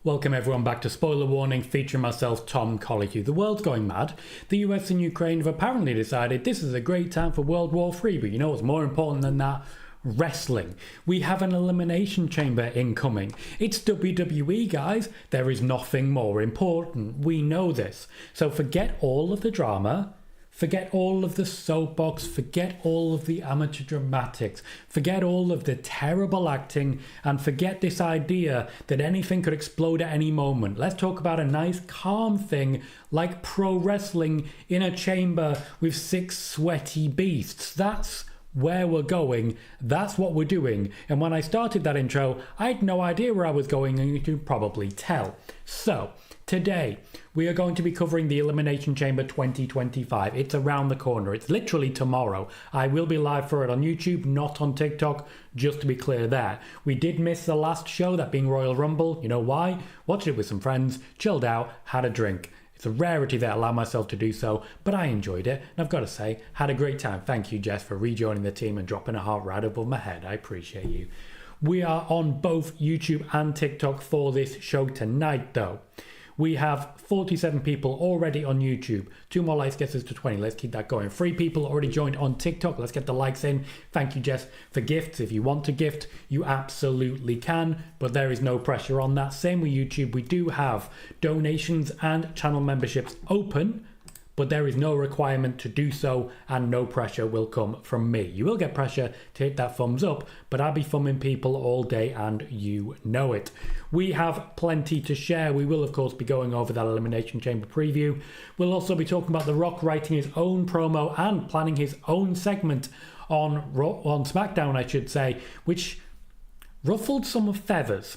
Welcome everyone back to Spoiler Warning, featuring myself, Tom Colohue. The world's going mad. The US and Ukraine have apparently decided this is a great time for World War III, but you know what's more important than that? Wrestling. We have an elimination chamber incoming. It's WWE, guys. There is nothing more important. We know this. So forget all of the drama. Forget all of the soapbox, forget all of the amateur dramatics, forget all of the terrible acting, and forget this idea that anything could explode at any moment. Let's talk about a nice calm thing like pro wrestling in a chamber with 6 sweaty beasts. That's where we're going, that's what we're doing. And when I started that intro, I had no idea where I was going, and you can probably tell. So, today, we are going to be covering the Elimination Chamber 2025. It's around the corner. It's literally tomorrow. I will be live for it on YouTube, not on TikTok, just to be clear there. We did miss the last show, that being Royal Rumble. You know why? Watched it with some friends, chilled out, had a drink. It's a rarity that I allow myself to do so, but I enjoyed it, and I've got to say, had a great time. Thank you, Jess, for rejoining the team and dropping a heart right above my head. I appreciate you. We are on both YouTube and TikTok for this show tonight, though. We have 47 people already on YouTube. 2 more likes gets us to 20. Let's keep that going. 3 people already joined on TikTok. Let's get the likes in. Thank you, Jess, for gifts. If you want to gift, you absolutely can, but there is no pressure on that. Same with YouTube. We do have donations and channel memberships open, but there is no requirement to do so, and no pressure will come from me. You will get pressure to hit that thumbs up, but I'll be thumbing people all day, and you know it. We have plenty to share. We will, of course, be going over that Elimination Chamber preview. We'll also be talking about The Rock writing his own promo and planning his own segment on SmackDown, I should say, which ruffled some feathers.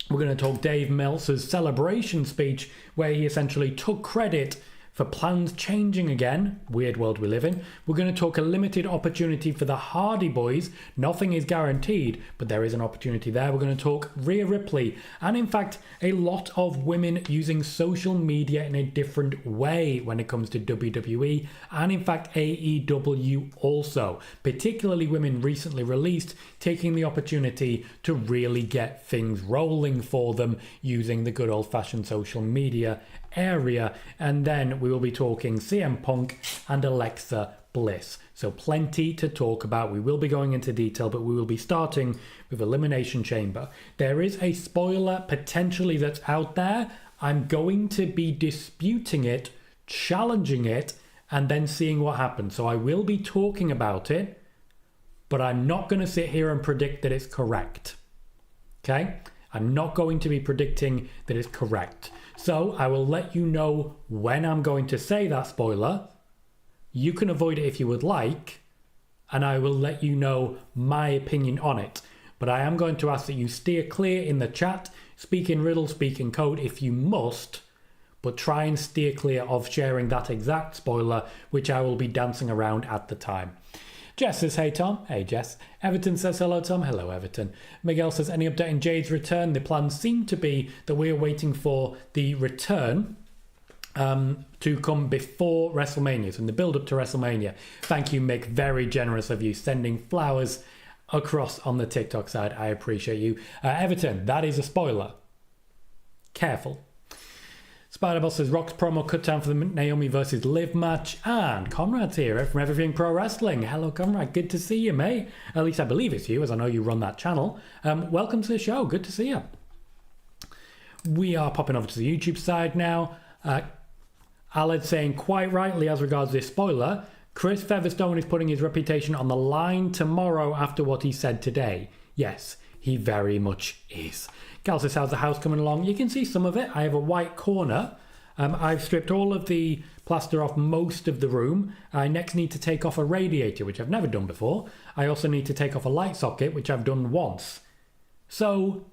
We're going to talk Dave Meltzer's celebration speech, where he essentially took credit for plans changing again. Weird world we live in. We're going to talk a limited opportunity for the Hardy Boys. Nothing is guaranteed, but there is an opportunity there. We're going to talk Rhea Ripley, and in fact, a lot of women using social media in a different way when it comes to WWE, and in fact, AEW also. Particularly women recently released, taking the opportunity to really get things rolling for them using the good old-fashioned social media area. And then we will be talking CM Punk and Alexa Bliss. So plenty to talk about. We will be going into detail, but we will be starting with Elimination Chamber. There is a spoiler potentially that's out there. I'm going to be disputing it, challenging it, and then seeing what happens. So I will be talking about it, but I'm not going to sit here and predict that it's correct. Okay? I'm not going to be predicting that it's correct. So I will let you know when I'm going to say that spoiler. You can avoid it if you would like, and I will let you know my opinion on it. But I am going to ask that you steer clear in the chat, speak in riddle, speak in code if you must, but try and steer clear of sharing that exact spoiler, which I will be dancing around at the time. Jess says, hey Tom. Hey Jess. Everton says, hello Tom. Hello Everton. Miguel says, any update in Jade's return? The plans seem to be that we are waiting for the return to come before WrestleMania, so in the build up to WrestleMania. Thank you, Mick. Very generous of you, sending flowers across on the TikTok side. I appreciate you. Everton, that is a spoiler. Careful. Spider-Boss says, Rock's promo cut down for the Naomi versus Liv match. And Conrad's here from Everything Pro Wrestling. Hello, Conrad. Good to see you, mate. At least I believe it's you, as I know you run that channel. Welcome to the show. Good to see you. We are popping over to the YouTube side now. Aled saying, quite rightly, as regards this spoiler, Chris Featherstone is putting his reputation on the line tomorrow after what he said today. Yes, he very much is. Gal says, how's the house coming along? You can see some of it. I have a white corner. I've stripped all of the plaster off most of the room. I next need to take off a radiator, which I've never done before. I also need to take off a light socket, which I've done once. So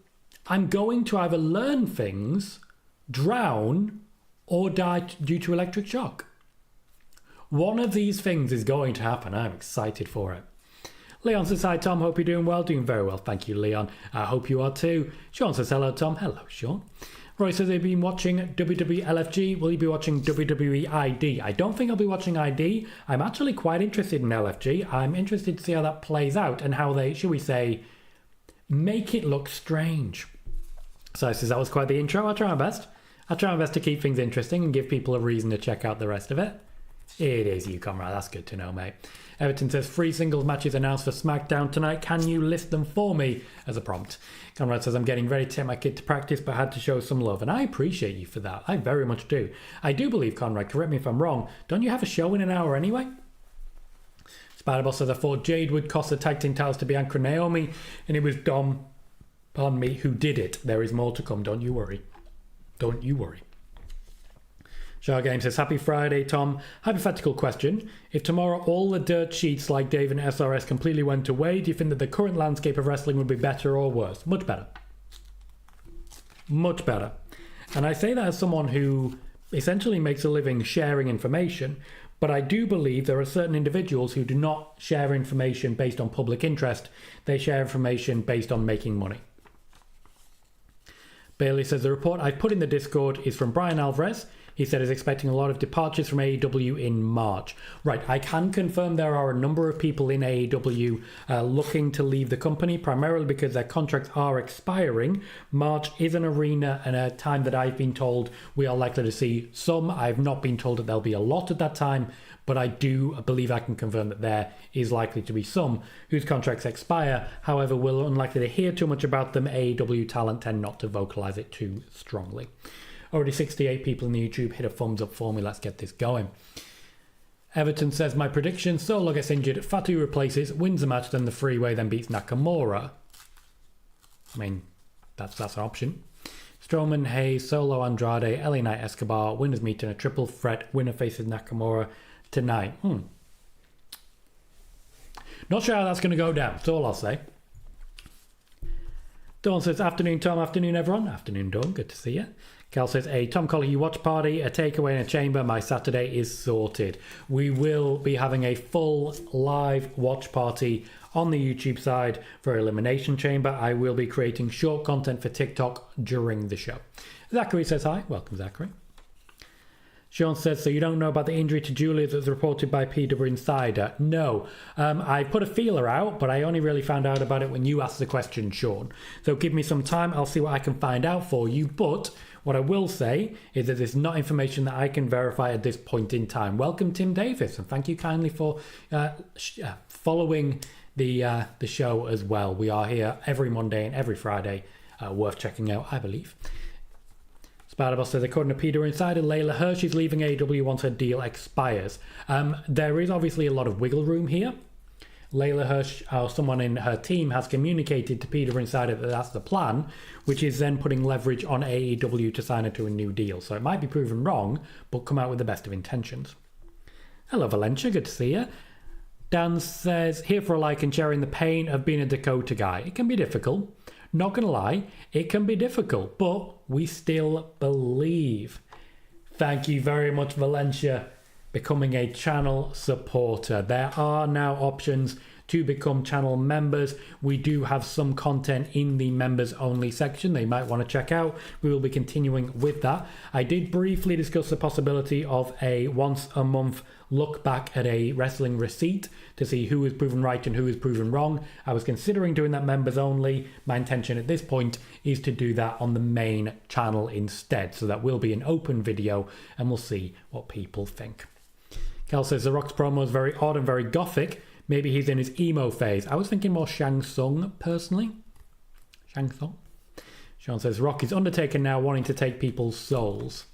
I'm going to either learn things, drown, or die due to electric shock. One of these things is going to happen. I'm excited for it. Leon says, hi Tom, hope you're doing well. Doing very well, thank you Leon. I hope you are too. Sean says, hello Tom. Hello Sean. Roy says, have you been watching WWE LFG? Will you be watching WWE ID? I don't think I'll be watching ID. I'm actually quite interested in LFG. I'm interested to see how that plays out and how they, shall we say, make it look strange. So he says, that was quite the intro. I'll try my best. I'll try my best to keep things interesting and give people a reason to check out the rest of it. It is you, Conrad. That's good to know, mate. Everton says, 3 singles matches announced for SmackDown tonight. Can you list them for me? As a prompt. Conrad says, I'm getting ready to take my kid to practice, but had to show some love. And I appreciate you for that. I very much do. I do believe, Conrad, correct me if I'm wrong, don't you have a show in an hour anyway? Spider-Boss says, I thought Jade would cost the tag team titles to Bianca and Naomi, and it was Dom, pardon me, who did it. There is more to come. Don't you worry. Don't you worry. Shah Game says, happy Friday, Tom. Hypothetical question. If tomorrow all the dirt sheets like Dave and SRS completely went away, do you think that the current landscape of wrestling would be better or worse? Much better. Much better. And I say that as someone who essentially makes a living sharing information, but I do believe there are certain individuals who do not share information based on public interest. They share information based on making money. Bailey says, the report I put in the Discord is from Brian Alvarez. He said he's expecting a lot of departures from AEW in March. Right, I can confirm there are a number of people in AEW looking to leave the company, primarily because their contracts are expiring. March is an arena and a time that I've been told we are likely to see some. I've not been told that there'll be a lot at that time, but I do believe I can confirm that there is likely to be some whose contracts expire. However, we're unlikely to hear too much about them. AEW talent tend not to vocalize it too strongly. Already 68 people in the YouTube. Hit a thumbs up for me. Let's get this going. Everton says, my prediction, Solo gets injured, Fatu replaces, wins the match, then the freeway, then beats Nakamura. I mean, that's an option. Strowman, Hayes, Solo, Andrade, LA Knight, Escobar, winners meet in a triple threat. Winner faces Nakamura tonight. Not sure how that's going to go down. That's all I'll say. Dawn says, afternoon, Tom. Afternoon, everyone. Afternoon, Dawn. Good to see you. Cal says, a Tom Colohue watch party, a takeaway in a chamber. My Saturday is sorted. We will be having a full live watch party on the YouTube side for Elimination Chamber. I will be creating short content for TikTok during the show. Zachary says hi. Welcome, Zachary. Sean says, so you don't know about the injury to Julia that was reported by PWInsider? No. I put a feeler out, but I only really found out about it when you asked the question, Sean. So give me some time. I'll see what I can find out for you. But what I will say is that it's not information that I can verify at this point in time. Welcome, Tim Davis, and thank you kindly for following the show as well. We are here every Monday and every Friday. Worth checking out, I believe. Spider-Boss says, according to PWInsider, Layla Hirsch is leaving AEW once her deal expires. There is obviously a lot of wiggle room here. Layla Hirsch, or someone in her team, has communicated to PWInsider that that's the plan, which is then putting leverage on AEW to sign her to a new deal. So it might be proven wrong, but come out with the best of intentions. Hello, Valencia. Good to see you. Dan says, here for a like and sharing the pain of being a Dakota guy. It can be difficult. Not going to lie, it can be difficult, but we still believe. Thank you very much, Valencia, becoming a channel supporter. There are now options to become channel members. We do have some content in the members only section they might want to check out. We will be continuing with that. I did briefly discuss the possibility of a once a month look back at a wrestling receipt to see who is proven right and who is proven wrong. I was considering doing that members only. My intention at this point is to do that on the main channel instead. So that will be an open video and we'll see what people think. Cal says The Rock's promo is very odd and very gothic. Maybe he's in his emo phase. I was thinking more Shang Tsung personally. Shang Tsung. Sean says Rock is Undertaker now, wanting to take people's souls.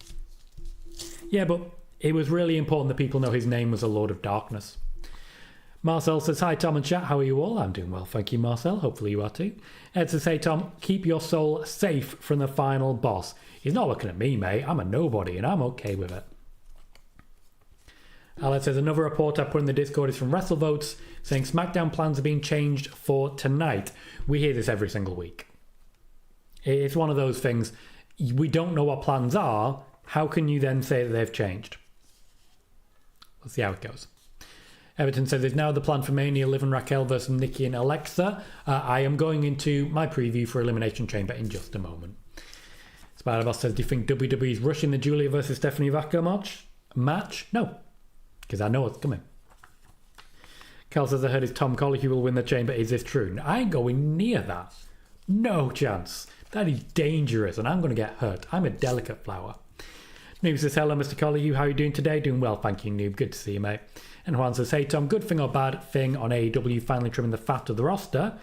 Yeah, but it was really important that people know his name was a Lord of Darkness. Marcel says, hi Tom and chat, how are you all? I'm doing well, thank you Marcel, hopefully you are too. Ed says, hey Tom, keep your soul safe from the final boss. He's not looking at me, mate. I'm a nobody and I'm okay with it. Alex says, another report I put in the Discord is from WrestleVotes saying SmackDown plans are being changed for tonight. We hear this every single week. It's one of those things, we don't know what plans are. How can you then say that they've changed? We'll see how it goes. Everton says, it's now the plan for Mania, Liv and Raquel versus Nikki and Alexa. I am going into my preview for Elimination Chamber in just a moment. Spider-Boss says, do you think WWE is rushing the Julia versus Stephanie Vaca match? No, because I know what's coming. Cal says, I heard his Tom Colohue will win the chamber. Is this true? I ain't going near that. No chance. That is dangerous, and I'm going to get hurt. I'm a delicate flower. Noob says, hello, Mr. Colohue. How are you doing today? Doing well, thank you, Noob. Good to see you, mate. And Juan says, hey, Tom, good thing or bad thing on AEW finally trimming the fat of the roster?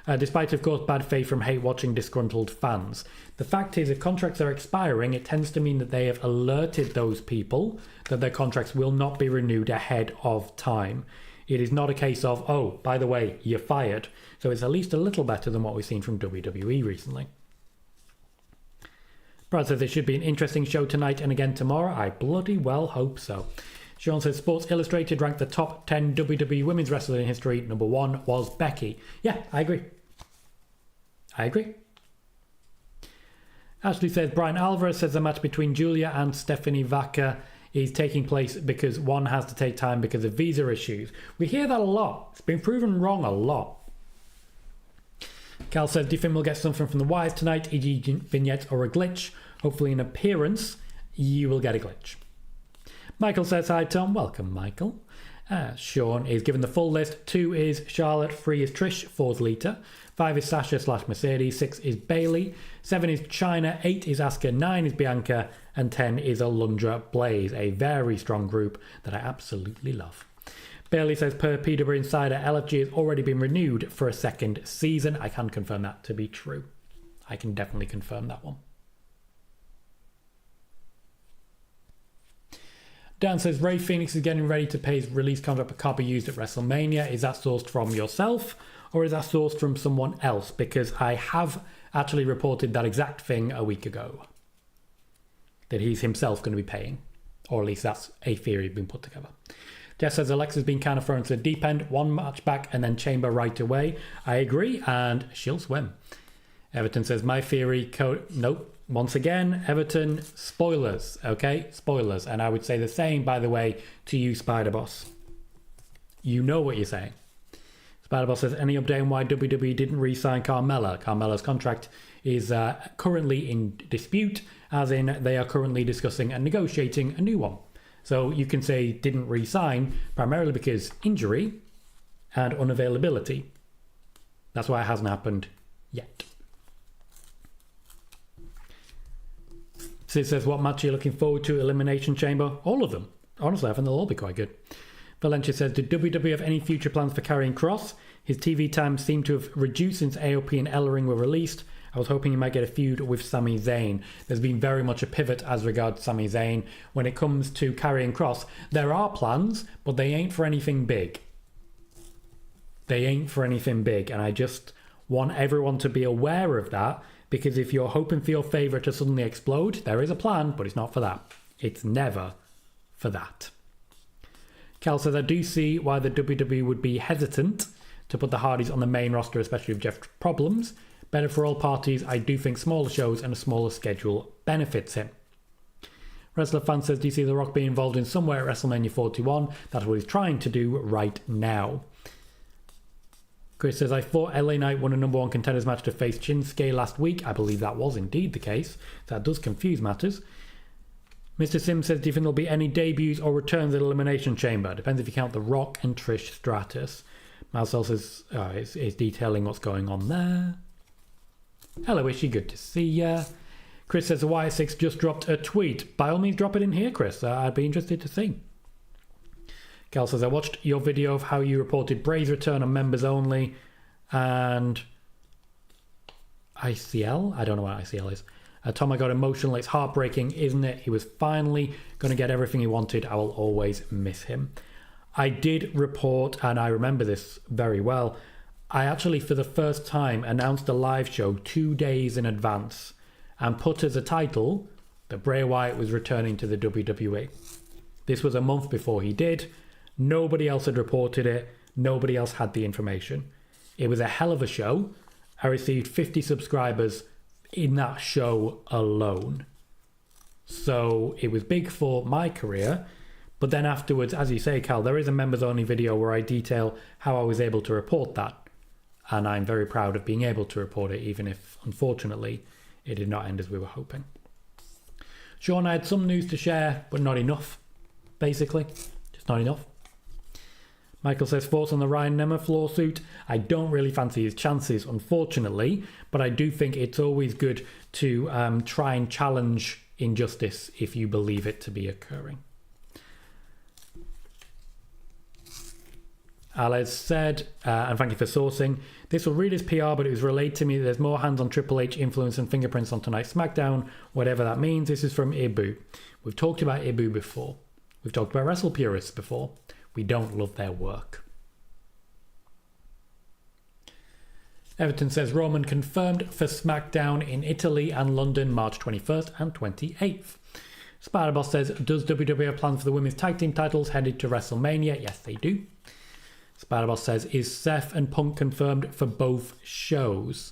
Despite, of course, bad faith from hate-watching disgruntled fans. The fact is, if contracts are expiring, it tends to mean that they have alerted those people that their contracts will not be renewed ahead of time. It is not a case of, oh, by the way, you're fired. So it's at least a little better than what we've seen from WWE recently. Brad says it should be an interesting show tonight and again tomorrow. I bloody well hope so. Sean says Sports Illustrated ranked the top 10 WWE women's wrestlers in history. Number 1 was Becky. Yeah, I agree. Ashley says Brian Alvarez says the match between Julia and Stephanie Vaca is taking place because one has to take time because of visa issues. We hear that a lot. It's been proven wrong a lot. Cal says, do you think we'll get something from the Wires tonight, e.g. vignettes or a glitch? Hopefully an appearance. You will get a glitch. Michael says, hi Tom. Welcome, Michael. Sean is given the full list. 2 is Charlotte, 3 is Trish, 4 is Lita, 5 is Sasha/Mercedes, 6 is Bayley, 7 is Chyna, 8 is Asuka, 9 is Bianca, and 10 is Alundra Blaze. A very strong group that I absolutely love. Bailey says, per PWInsider, LFG has already been renewed for a 2nd season. I can confirm that to be true. I can definitely confirm that one. Dan says, Ray Phoenix is getting ready to pay his release contract but can't be used at WrestleMania. Is that sourced from yourself or is that sourced from someone else? Because I have actually reported that exact thing a week ago. That he's himself going to be paying. Or at least that's a theory being put together. Jess says, Alexa's been kind of thrown to the deep end. 1 match back and then Chamber right away. I agree and she'll swim. Everton says, my theory... Nope. Once again, Everton, spoilers, okay? Spoilers. And I would say the same, by the way, to you, Spider-Boss. You know what you're saying. Spider-Boss says, any update on why WWE didn't re-sign Carmella? Carmella's contract is currently in dispute, as in they are currently discussing and negotiating a new one. So you can say didn't re-sign primarily because injury and unavailability. That's why it hasn't happened yet. Sid says, what match are you looking forward to? Elimination Chamber? All of them. Honestly, I think they'll all be quite good. Valencia says, did WWE have any future plans for Karrion Kross? His TV time seemed to have reduced since AOP and Ellering were released. I was hoping he might get a feud with Sami Zayn. There's been very much a pivot as regards Sami Zayn. When it comes to Karrion Kross, there are plans, but they ain't for anything big. They ain't for anything big, and I just want everyone to be aware of that, because if you're hoping for your favourite to suddenly explode, there is a plan, but it's not for that. It's never for that. Cal says, I do see why the WWE would be hesitant to put the Hardys on the main roster, especially with Jeff's problems. Better for all parties. I do think smaller shows and a smaller schedule benefits him. Wrestler Fan says, do you see The Rock being involved in somewhere at WrestleMania 41? That's what he's trying to do right now. Chris says, I thought LA Knight won a number 1 contenders match to face Shinsuke last week. I believe that was indeed the case. That does confuse matters. Mr. Sims says, do you think there'll be any debuts or returns at Elimination Chamber? Depends if you count The Rock and Trish Stratus. Marcel says, is detailing what's going on there. Hello, Ishy. Good to see ya. Chris says, the Y6 just dropped a tweet. By all means, drop it in here, Chris. I'd be interested to see. Gal says, I watched your video of how you reported Bray's return on members only and ICL. I don't know what ICL is. Tom, I got emotional. It's heartbreaking, isn't it? He was finally going to get everything he wanted. I will always miss him. I did report, and I remember this very well, I actually, for the first time, announced a live show 2 days in advance and put as a title that Bray Wyatt was returning to the WWE. This was a month before he did. Nobody else had reported it. Nobody else had the information. It was a hell of a show. I received 50 subscribers in that show alone. So it was big for my career. But then afterwards, as you say, Cal, there is a members only video where I detail how I was able to report that. And I'm very proud of being able to report it, even if, unfortunately, it did not end as we were hoping. Sean, I had some news to share, but not enough, basically. Just not enough. Michael says, thoughts on the Ryan Nemeth lawsuit? I don't really fancy his chances, unfortunately, but I do think it's always good to try and challenge injustice if you believe it to be occurring. Alex said, and thank you for sourcing, this will read as PR, but it was relayed to me that there's more hands on Triple H influence and fingerprints on tonight's SmackDown, whatever that means. This is from Ibu. We've talked about Ibu before. We've talked about Wrestle Purists before. We don't love their work. Everton says Roman confirmed for SmackDown in Italy and London March 21st and 28th. Spiderboss says, does WWE have plans for the women's tag team titles headed to WrestleMania? Yes, they do. Spiderboss says, is Seth and Punk confirmed for both shows?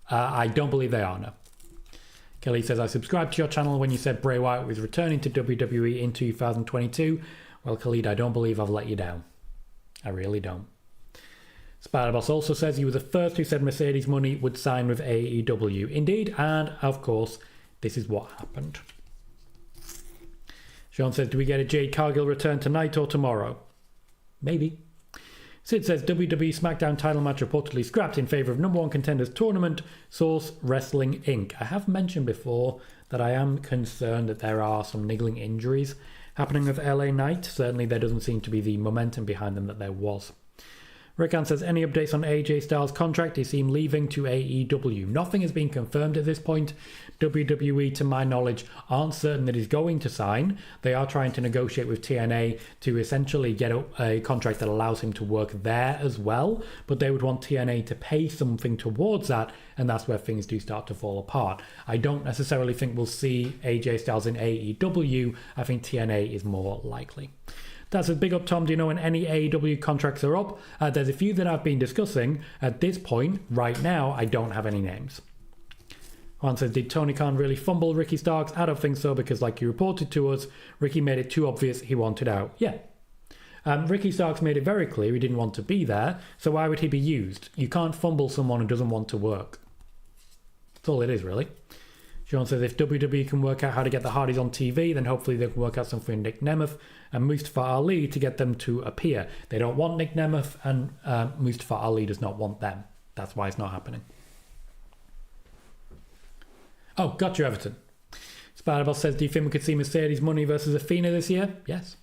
I don't believe they are, no. Kelly says, I subscribed to your channel when you said Bray Wyatt was returning to WWE in 2022. Well, Khalid, I don't believe I've let you down. I really don't. Spiderboss also says he was the first who said Mercedes Money would sign with AEW. Indeed, and of course, this is what happened. Sean says, do we get a Jade Cargill return tonight or tomorrow? Maybe. Sid says, WWE SmackDown title match reportedly scrapped in favour of number one contenders tournament. Source, Wrestling Inc. I have mentioned before that I am concerned that there are some niggling injuries happening with LA Knight. Certainly there doesn't seem to be the momentum behind them that there was. Rickan says, any updates on AJ Styles' contract? Is he leaving to AEW? Nothing has been confirmed at this point. WWE, to my knowledge, aren't certain that he's going to sign. They are trying to negotiate with TNA to essentially get a contract that allows him to work there as well. But they would want TNA to pay something towards that, and that's where things do start to fall apart. I don't necessarily think we'll see AJ Styles in AEW. I think TNA is more likely. That's a big up, Tom. Do you know when any AEW contracts are up? There's a few that I've been discussing. At this point, right now, I don't have any names. Juan says, did Tony Khan really fumble Ricky Starks? I don't think so, because like you reported to us, Ricky made it too obvious he wanted out. Yeah. Ricky Starks made it very clear he didn't want to be there, so why would he be used? You can't fumble someone who doesn't want to work. That's all it is, really. Sean says, if WWE can work out how to get the Hardys on TV, then hopefully they can work out something with Nick Nemeth and Mustafa Ali to get them to appear. They don't want Nick Nemeth, and Mustafa Ali does not want them. That's why it's not happening. Oh, got you, Everton. Spiderboss says, do you think we could see Mercedes Money versus Athena this year? Yes.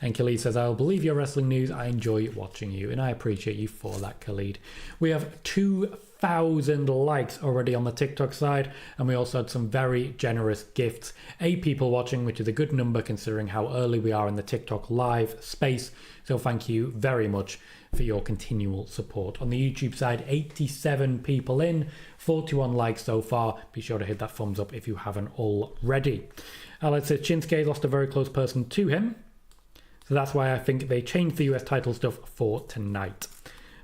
And Khalid says, I'll believe your wrestling news. I enjoy watching you, and I appreciate you for that, Khalid. We have 2,000 likes already on the TikTok side, and we also had some very generous gifts. 8 people watching, which is a good number considering how early we are in the TikTok live space. So thank you very much for your continual support. On the YouTube side, 87 people in, 41 likes so far. Be sure to hit that thumbs up if you haven't already. Alex says, Shinsuke lost a very close person to him. So that's why I think they changed the US title stuff for tonight.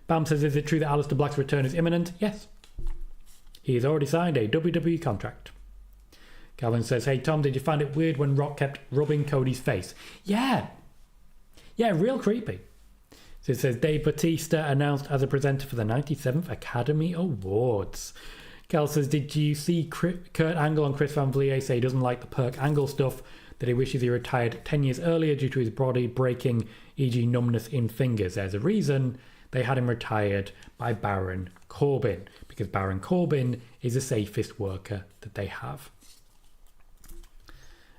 Bam says, is it true that Aleister Black's return is imminent? Yes. He has already signed a WWE contract. Calvin says, hey Tom, did you find it weird when Rock kept rubbing Cody's face? Yeah, real creepy. So it says, Dave Bautista announced as a presenter for the 97th Academy Awards. Cal says, did you see Kurt Angle on Chris Van Vliet say he doesn't like the Perk Angle stuff, that he wishes he retired 10 years earlier due to his body breaking, e.g. numbness in fingers? There's a reason they had him retired by Baron Corbin, because Baron Corbin is the safest worker that they have.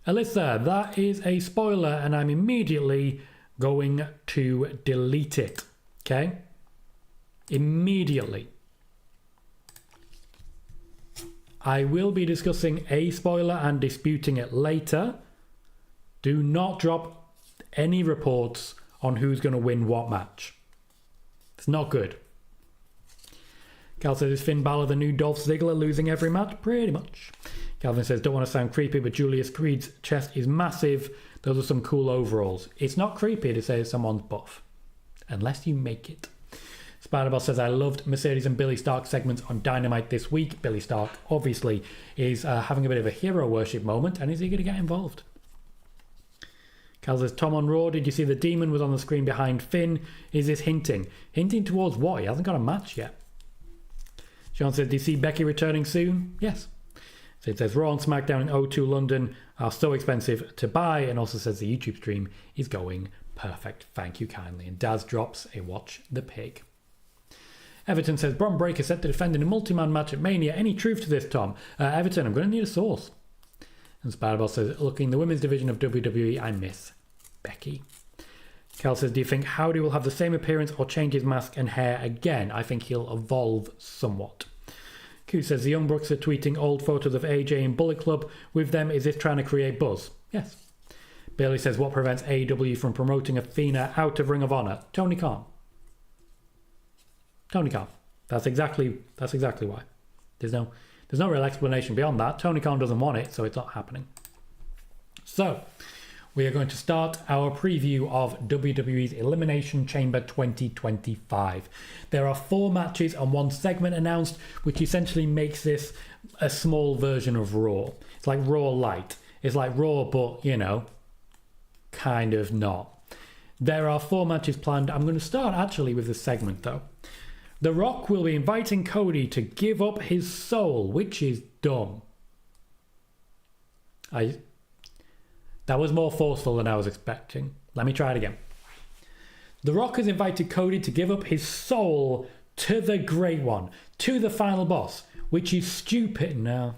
Alyssa, that is a spoiler, and I'm immediately going to delete it. Okay? Immediately. I will be discussing a spoiler and disputing it later. Do not drop any reports on who's going to win what match. It's not good. Cal says, is Finn Balor the new Dolph Ziggler, losing every match? Pretty much. Calvin says, don't want to sound creepy, but Julius Creed's chest is massive. Those are some cool overalls. It's not creepy to say someone's buff, unless you make it. Spiderboss says, I loved Mercedes and Billy Stark segments on Dynamite this week. Billy Stark, obviously, is having a bit of a hero worship moment, and is he going to get involved? Cal says, Tom on Raw, did you see the demon was on the screen behind Finn? Is this hinting? Hinting towards what? He hasn't got a match yet. Sean says, do you see Becky returning soon? Yes. So it says, Raw and SmackDown in O2 London are so expensive to buy, and also says the YouTube stream is going Perfect, thank you kindly. And Daz drops a watch the pig. Everton says, Bron Breakker set to defend in a multi-man match at Mania. Any truth to this, Tom? Everton, I'm going to need a source. And Spiderball says, looking, the women's division of WWE, I miss Becky. Cal says, do you think Howdy will have the same appearance or change his mask and hair again? I think he'll evolve somewhat. Q says, the Young Bucks are tweeting old photos of AJ in Bullet Club. With them, is this trying to create buzz? Yes. Bailey says, what prevents AEW from promoting Athena out of Ring of Honor? Tony Khan. Tony Khan. That's exactly why. There's no real explanation beyond that. Tony Khan doesn't want it, so it's not happening. So, we are going to start our preview of WWE's Elimination Chamber 2025. There are 4 matches and 1 segment announced, which essentially makes this a small version of Raw. It's like Raw Light. It's like Raw, but, you know, kind of not. There are 4 matches planned. I'm going to start actually with the segment, though. The Rock will be inviting Cody to give up his soul, which is dumb. That was more forceful than I was expecting. Let me try it again. The Rock has invited Cody to give up his soul to the Great One, to the final boss, which is stupid now.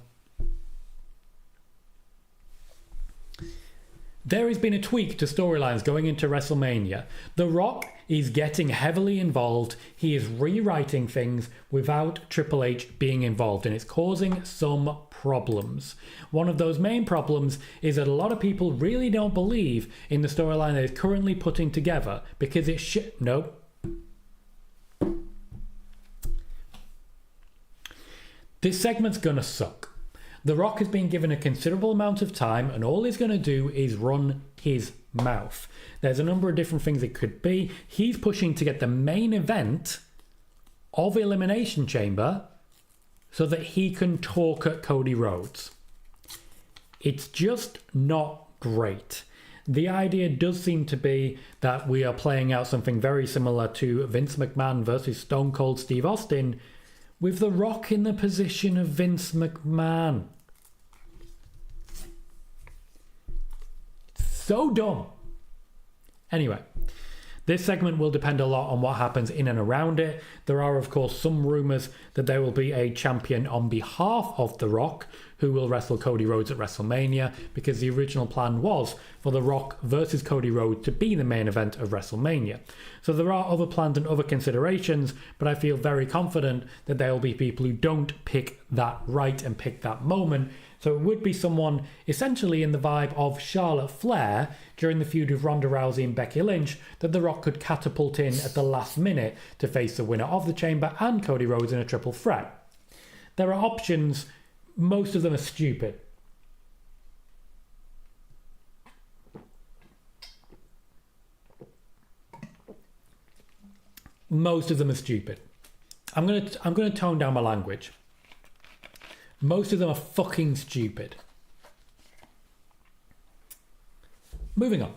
There has been a tweak to storylines going into WrestleMania. The Rock is getting heavily involved. He is rewriting things without Triple H being involved, and it's causing some problems. One of those main problems is that a lot of people really don't believe in the storyline that is currently putting together because it's shit. Nope. This segment's gonna suck. The Rock has been given a considerable amount of time, and all he's going to do is run his mouth. There's a number of different things it could be. He's pushing to get the main event of Elimination Chamber so that he can talk at Cody Rhodes. It's just not great. The idea does seem to be that we are playing out something very similar to Vince McMahon versus Stone Cold Steve Austin, with The Rock in the position of Vince McMahon. It's so dumb. Anyway, this segment will depend a lot on what happens in and around it. There are, of course, some rumours that there will be a champion on behalf of The Rock who will wrestle Cody Rhodes at WrestleMania, because the original plan was for The Rock versus Cody Rhodes to be the main event of WrestleMania. So there are other plans and other considerations, but I feel very confident that there will be people who don't pick that right and pick that moment. So it would be someone essentially in the vibe of Charlotte Flair during the feud with Ronda Rousey and Becky Lynch that The Rock could catapult in at the last minute to face the winner of the Chamber and Cody Rhodes in a triple threat. There are options. Most of them are stupid. Most of them are stupid. I'm gonna tone down my language. Most of them are fucking stupid. Moving on.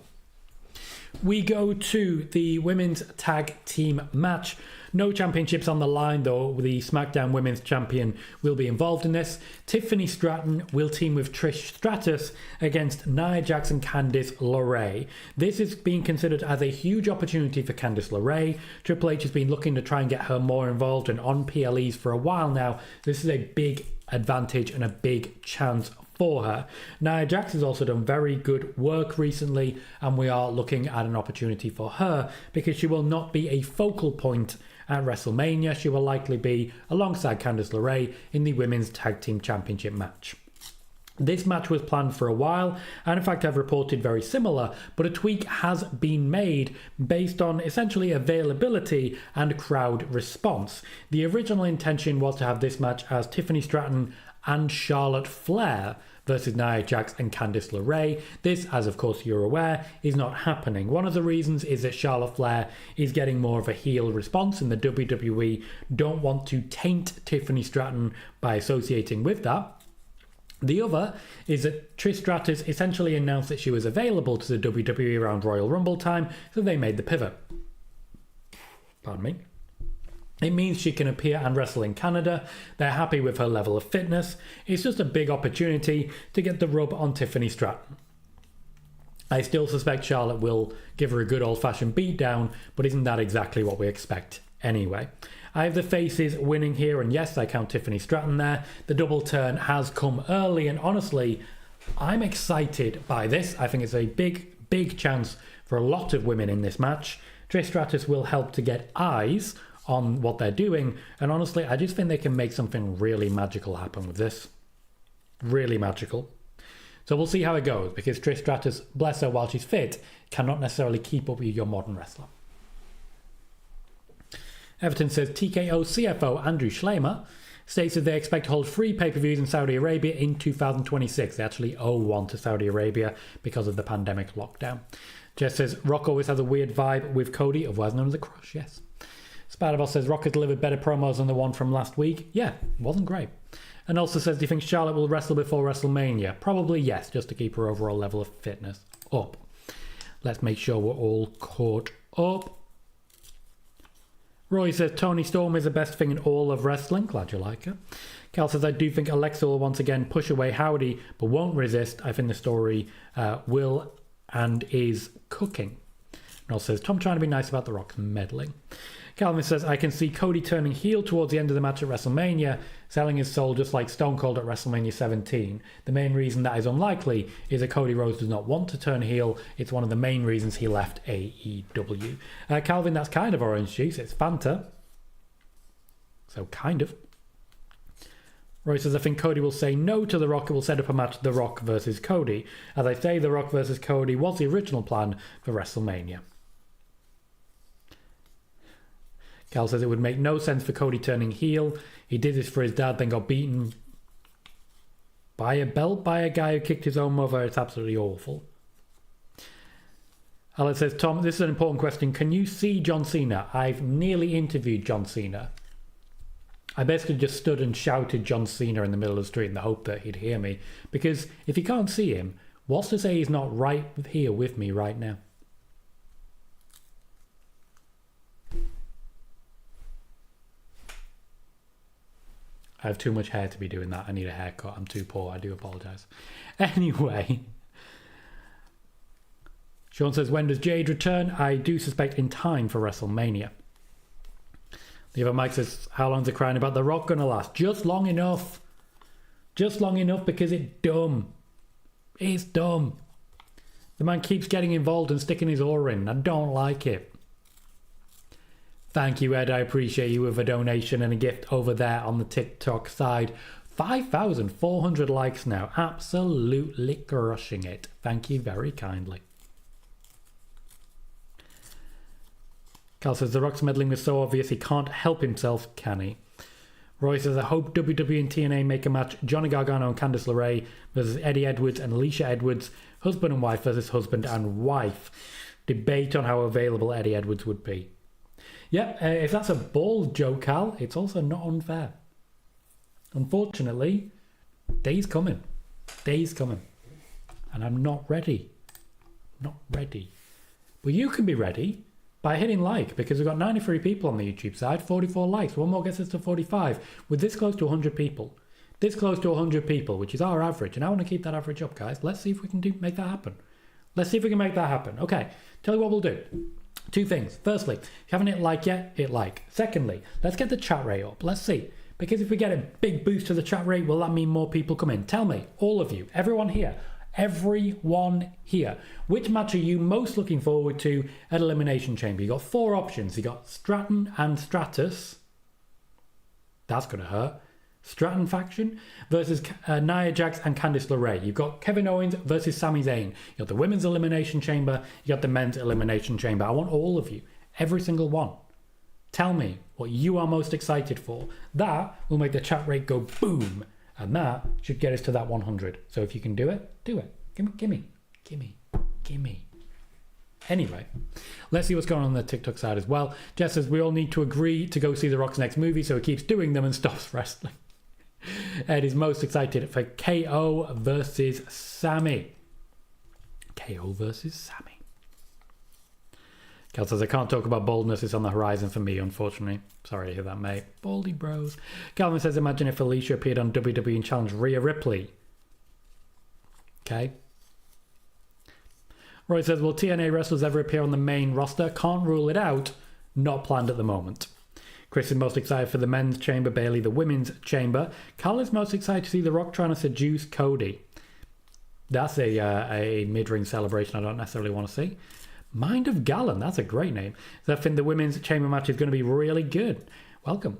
We go to the women's tag team match. No championships on the line, though. The SmackDown Women's Champion will be involved in this. Tiffany Stratton will team with Trish Stratus against Nia Jax and Candice LeRae. This is being considered as a huge opportunity for Candice LeRae. Triple H has been looking to try and get her more involved and on PLEs for a while now. This is a big advantage and a big chance for her. Nia Jax has also done very good work recently, and we are looking at an opportunity for her because she will not be a focal point at WrestleMania. She will likely be alongside Candice LeRae in the Women's Tag Team Championship match. This match was planned for a while, and in fact I've reported very similar, but a tweak has been made based on essentially availability and crowd response. The original intention was to have this match as Tiffany Stratton and Charlotte Flair versus Nia Jax and Candice LeRae. This, as of course you're aware, is not happening. One of the reasons is that Charlotte Flair is getting more of a heel response, and the WWE don't want to taint Tiffany Stratton by associating with that. The other is that Trish Stratus essentially announced that she was available to the WWE around Royal Rumble time, so they made the pivot. Pardon me. It means she can appear and wrestle in Canada. They're happy with her level of fitness. It's just a big opportunity to get the rub on Tiffany Stratton. I still suspect Charlotte will give her a good old-fashioned beatdown, but isn't that exactly what we expect anyway? I have the faces winning here, and yes, I count Tiffany Stratton there. The double turn has come early, and honestly, I'm excited by this. I think it's a big chance for a lot of women in this match. Trish Stratus will help to get eyes on what they're doing, and honestly, I just think they can make something really magical happen with this. Really magical. So we'll see how it goes, because Trish Stratus, bless her, while she's fit, cannot necessarily keep up with your modern wrestler. Everton says TKO CFO Andrew Schleimer states that they expect to hold 3 pay-per-views in Saudi Arabia in 2026. They actually owe one to Saudi Arabia because of the pandemic lockdown. Jess says Rock always has a weird vibe with Cody, otherwise known as the Crush, yes. Spider-Boss says Rock has delivered better promos than the one from last week. Yeah, wasn't great. And also says, do you think Charlotte will wrestle before WrestleMania? Probably yes, just to keep her overall level of fitness up. Let's make sure we're all caught up. Roy says, Toni Storm is the best thing in all of wrestling. Glad you like her. Cal says, I do think Alexa will once again push away Howdy, but won't resist. I think the story will and is cooking. And also says, Tom trying to be nice about The Rock's meddling. Calvin says, I can see Cody turning heel towards the end of the match at WrestleMania, selling his soul just like Stone Cold at WrestleMania 17. The main reason that is unlikely is that Cody Rhodes does not want to turn heel. It's one of the main reasons he left AEW. Calvin, that's kind of orange juice. It's Fanta. So kind of. Roy says, I think Cody will say no to The Rock. It will set up a match, The Rock versus Cody. As I say, The Rock versus Cody was the original plan for WrestleMania. Cal says it would make no sense for Cody turning heel. He did this for his dad, then got beaten by a belt by a guy who kicked his own mother. It's absolutely awful. Alex says, Tom, this is an important question. Can you see John Cena? I've nearly interviewed John Cena. I basically just stood and shouted John Cena in the middle of the street in the hope that he'd hear me. Because if you can't see him, what's to say he's not right here with me right now? I have too much hair to be doing that. I need a haircut. I'm too poor. I do apologise. Anyway. Sean says, when does Jade return? I do suspect in time for WrestleMania. The other Mike says, how long is the crying about The Rock going to last? Just long enough. Just long enough because it's dumb. It's dumb. The man keeps getting involved and sticking his oar in. I don't like it. Thank you, Ed. I appreciate you with a donation and a gift over there on the TikTok side. 5,400 likes now. Absolutely crushing it. Thank you very kindly. Carl says, The Rock's meddling was so obvious he can't help himself, can he? Roy says, I hope WWE and TNA make a match. Johnny Gargano and Candice LeRae versus Eddie Edwards and Alicia Edwards. Husband and wife versus husband and wife. Debate on how available Eddie Edwards would be. Yeah, if that's a bald joke, Cal, it's also not unfair. Unfortunately, day's coming. Day's coming. And I'm not ready. Not ready. But you can be ready by hitting like, because we've got 93 people on the YouTube side, 44 likes. One more gets us to 45. With this close to 100 people. This close to 100 people, which is our average. And I want to keep that average up, guys. Let's see if we can make that happen. Let's see if we can make that happen. Okay, tell you what we'll do. 2 things. Firstly, if you haven't hit like yet, hit like. Secondly, let's get the chat rate up. Let's see. Because if we get a big boost to the chat rate, will that mean more people come in? Tell me, all of you, everyone here, which match are you most looking forward to at Elimination Chamber? You got 4 options. You got Stratton and Stratus. That's going to hurt. Stratton faction versus Nia Jax and Candice LeRae. You've got Kevin Owens versus Sami Zayn. You got the women's elimination chamber. You got the men's elimination chamber. I want all of you, every single one. Tell me what you are most excited for. That will make the chat rate go boom, and that should get us to that 100. So if you can do it, do it. Gimme. Anyway, let's see what's going on the TikTok side as well. Jess says we all need to agree to go see The Rock's next movie so he keeps doing them and stops wrestling. Ed is most excited for KO versus Sammy. KO versus Sammy. Cal says, I can't talk about boldness. It's on the horizon for me, unfortunately. Sorry to hear that, mate. Baldy bros. Calvin says, imagine if Alicia appeared on WWE and challenged Rhea Ripley. Okay. Roy says, will TNA wrestlers ever appear on the main roster? Can't rule it out. Not planned at the moment. Chris is most excited for the men's chamber, Bailey the women's chamber. Carl is most excited to see The Rock trying to seduce Cody. That's a mid-ring celebration I don't necessarily want to see. Mind of Gallon, that's a great name. So I think the women's chamber match is going to be really good. Welcome.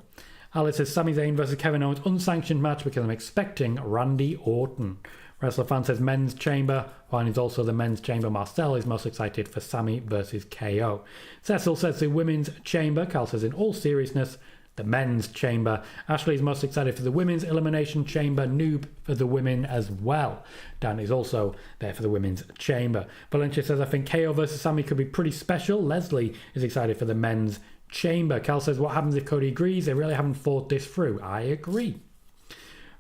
Alice says Sami Zayn versus Kevin Owens unsanctioned match because I'm expecting Randy Orton. Wrestler fan says men's chamber, while he's also the men's chamber. Marcel is most excited for Sami versus KO. Cecil says the women's chamber. Carl says in all seriousness, the men's chamber. Ashley is most excited for the women's elimination chamber. Noob for the women as well. Dan is also there for the women's chamber. Valencia says I think KO versus Sami could be pretty special. Leslie is excited for the men's chamber. Cal says what happens if Cody agrees? They really haven't thought this through. I agree.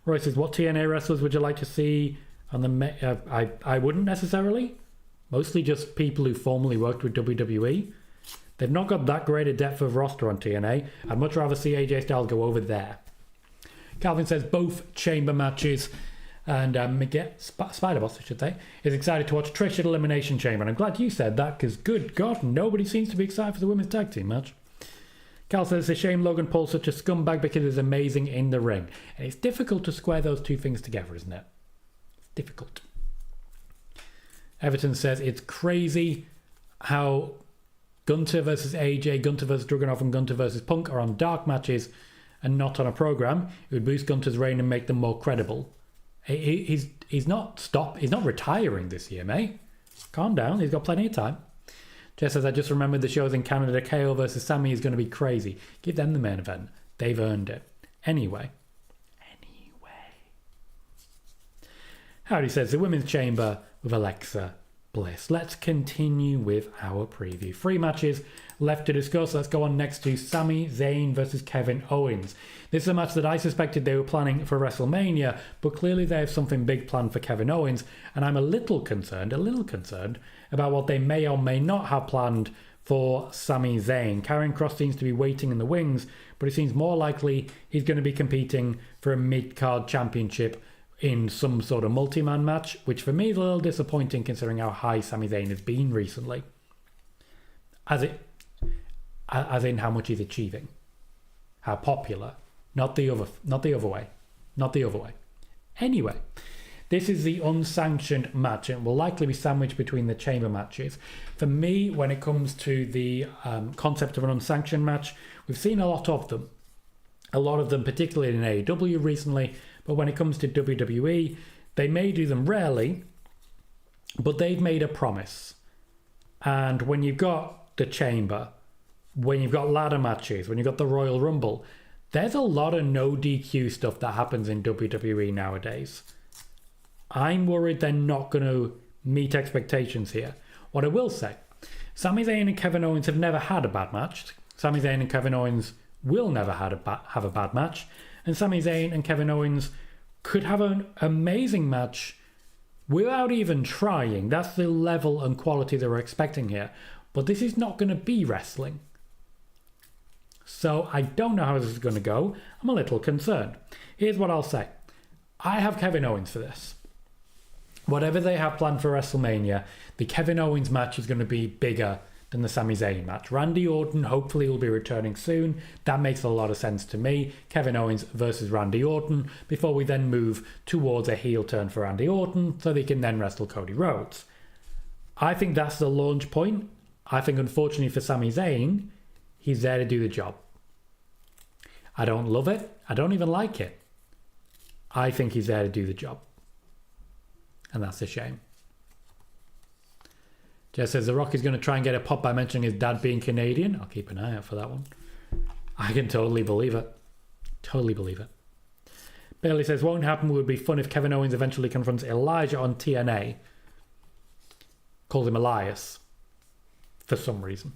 Roy says what TNA wrestlers would you like to see on the I wouldn't necessarily. Mostly just people who formerly worked with WWE. They've not got that great a depth of roster on TNA. I'd much rather see AJ Styles go over there. Calvin says both chamber matches. And Spider-Boss, I should say, is excited to watch Trish at Elimination Chamber. And I'm glad you said that, because good God, nobody seems to be excited for the women's tag team match. Cal says it's a shame Logan Paul's such a scumbag because he's amazing in the ring. And it's difficult to square those two things together, isn't it? It's difficult. Everton says it's crazy how Gunter versus AJ, Gunter versus Dragunov, and Gunter versus Punk are on dark matches and not on a program. It would boost Gunter's reign and make them more credible. He's not retiring this year, mate. Calm down. He's got plenty of time. Jess says, I just remembered the shows in Canada. KO versus Sami is going to be crazy. Give them the main event. They've earned it. Anyway. Howdy says, the women's chamber with Alexa Bliss. Let's continue with our preview. 3 matches left to discuss. Let's go on next to Sami Zayn versus Kevin Owens. This is a match that I suspected they were planning for WrestleMania, but clearly they have something big planned for Kevin Owens, and I'm a little concerned about what they may or may not have planned for Sami Zayn. Karrion Kross seems to be waiting in the wings, but it seems more likely he's going to be competing for a mid-card championship in some sort of multi-man match, which for me is a little disappointing considering how high Sami Zayn has been recently. As in how much he's achieving. How popular. Not the other way. Anyway, this is the unsanctioned match and will likely be sandwiched between the chamber matches. For me, when it comes to the concept of an unsanctioned match, we've seen a lot of them. A lot of them, particularly in AEW recently, but when it comes to WWE, they may do them rarely, but they've made a promise. And when you've got the chamber, when you've got ladder matches, when you've got the Royal Rumble, there's a lot of no DQ stuff that happens in WWE nowadays. I'm worried they're not going to meet expectations here. What I will say, Sami Zayn and Kevin Owens have never had a bad match. Sami Zayn and Kevin Owens will never have a bad match. And Sami Zayn and Kevin Owens could have an amazing match without even trying. That's the level and quality that we're expecting here. But this is not going to be wrestling. So I don't know how this is going to go. I'm a little concerned. Here's what I'll say. I have Kevin Owens for this. Whatever they have planned for WrestleMania, the Kevin Owens match is going to be bigger than the Sami Zayn match. Randy Orton hopefully will be returning soon. That makes a lot of sense to me. Kevin Owens versus Randy Orton before we then move towards a heel turn for Randy Orton so they can then wrestle Cody Rhodes. I think that's the launch point. I think unfortunately for Sami Zayn, he's there to do the job. I don't love it. I don't even like it. I think he's there to do the job. And that's a shame. Jess says The Rock is going to try and get a pop by mentioning his dad being Canadian. I'll keep an eye out for that one. I can totally believe it. Totally believe it. Bailey says, won't happen. It would be fun if Kevin Owens eventually confronts Elijah on TNA. Calls him Elias. For some reason.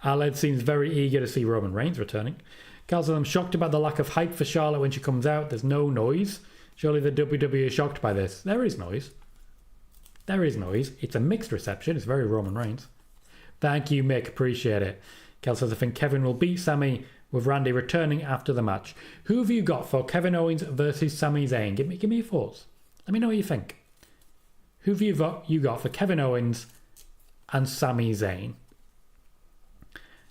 Aled seems very eager to see Roman Reigns returning. Cal says, I'm shocked about the lack of hype for Charlotte when she comes out. There's no noise. Surely the WWE is shocked by this. There is noise. There is noise. It's a mixed reception. It's very Roman Reigns. Thank you, Mick. Appreciate it. Kel says, I think Kevin will beat Sami with Randy returning after the match. Who have you got for Kevin Owens versus Sami Zayn? Give me your thoughts. Let me know what you think. Who have you got for Kevin Owens and Sami Zayn?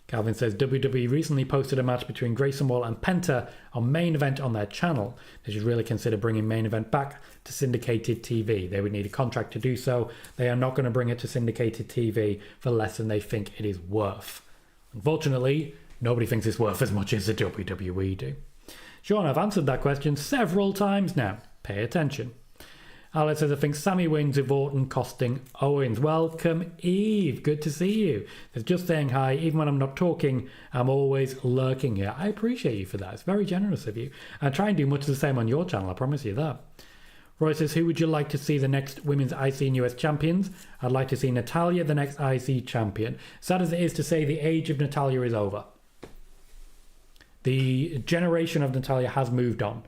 Calvin says, WWE recently posted a match between Grayson Waller and Penta on Main Event on their channel. They should really consider bringing Main Event back to syndicated TV. They would need a contract to do so. They are not going to bring it to syndicated TV for less than they think it is worth. Unfortunately, nobody thinks it's worth as much as the WWE do. Sean, I've answered that question several times now. Pay attention. Alex says, I think Sammy wins with Orton costing Owens. Welcome, Eve. Good to see you. Says, just saying hi. Even when I'm not talking, I'm always lurking here. I appreciate you for that. It's very generous of you. I try and do much the same on your channel. I promise you that. Roy says, who would you like to see the next Women's IC and US champions? I'd like to see Natalya, the next IC champion. Sad as it is to say, the age of Natalya is over. The generation of Natalya has moved on.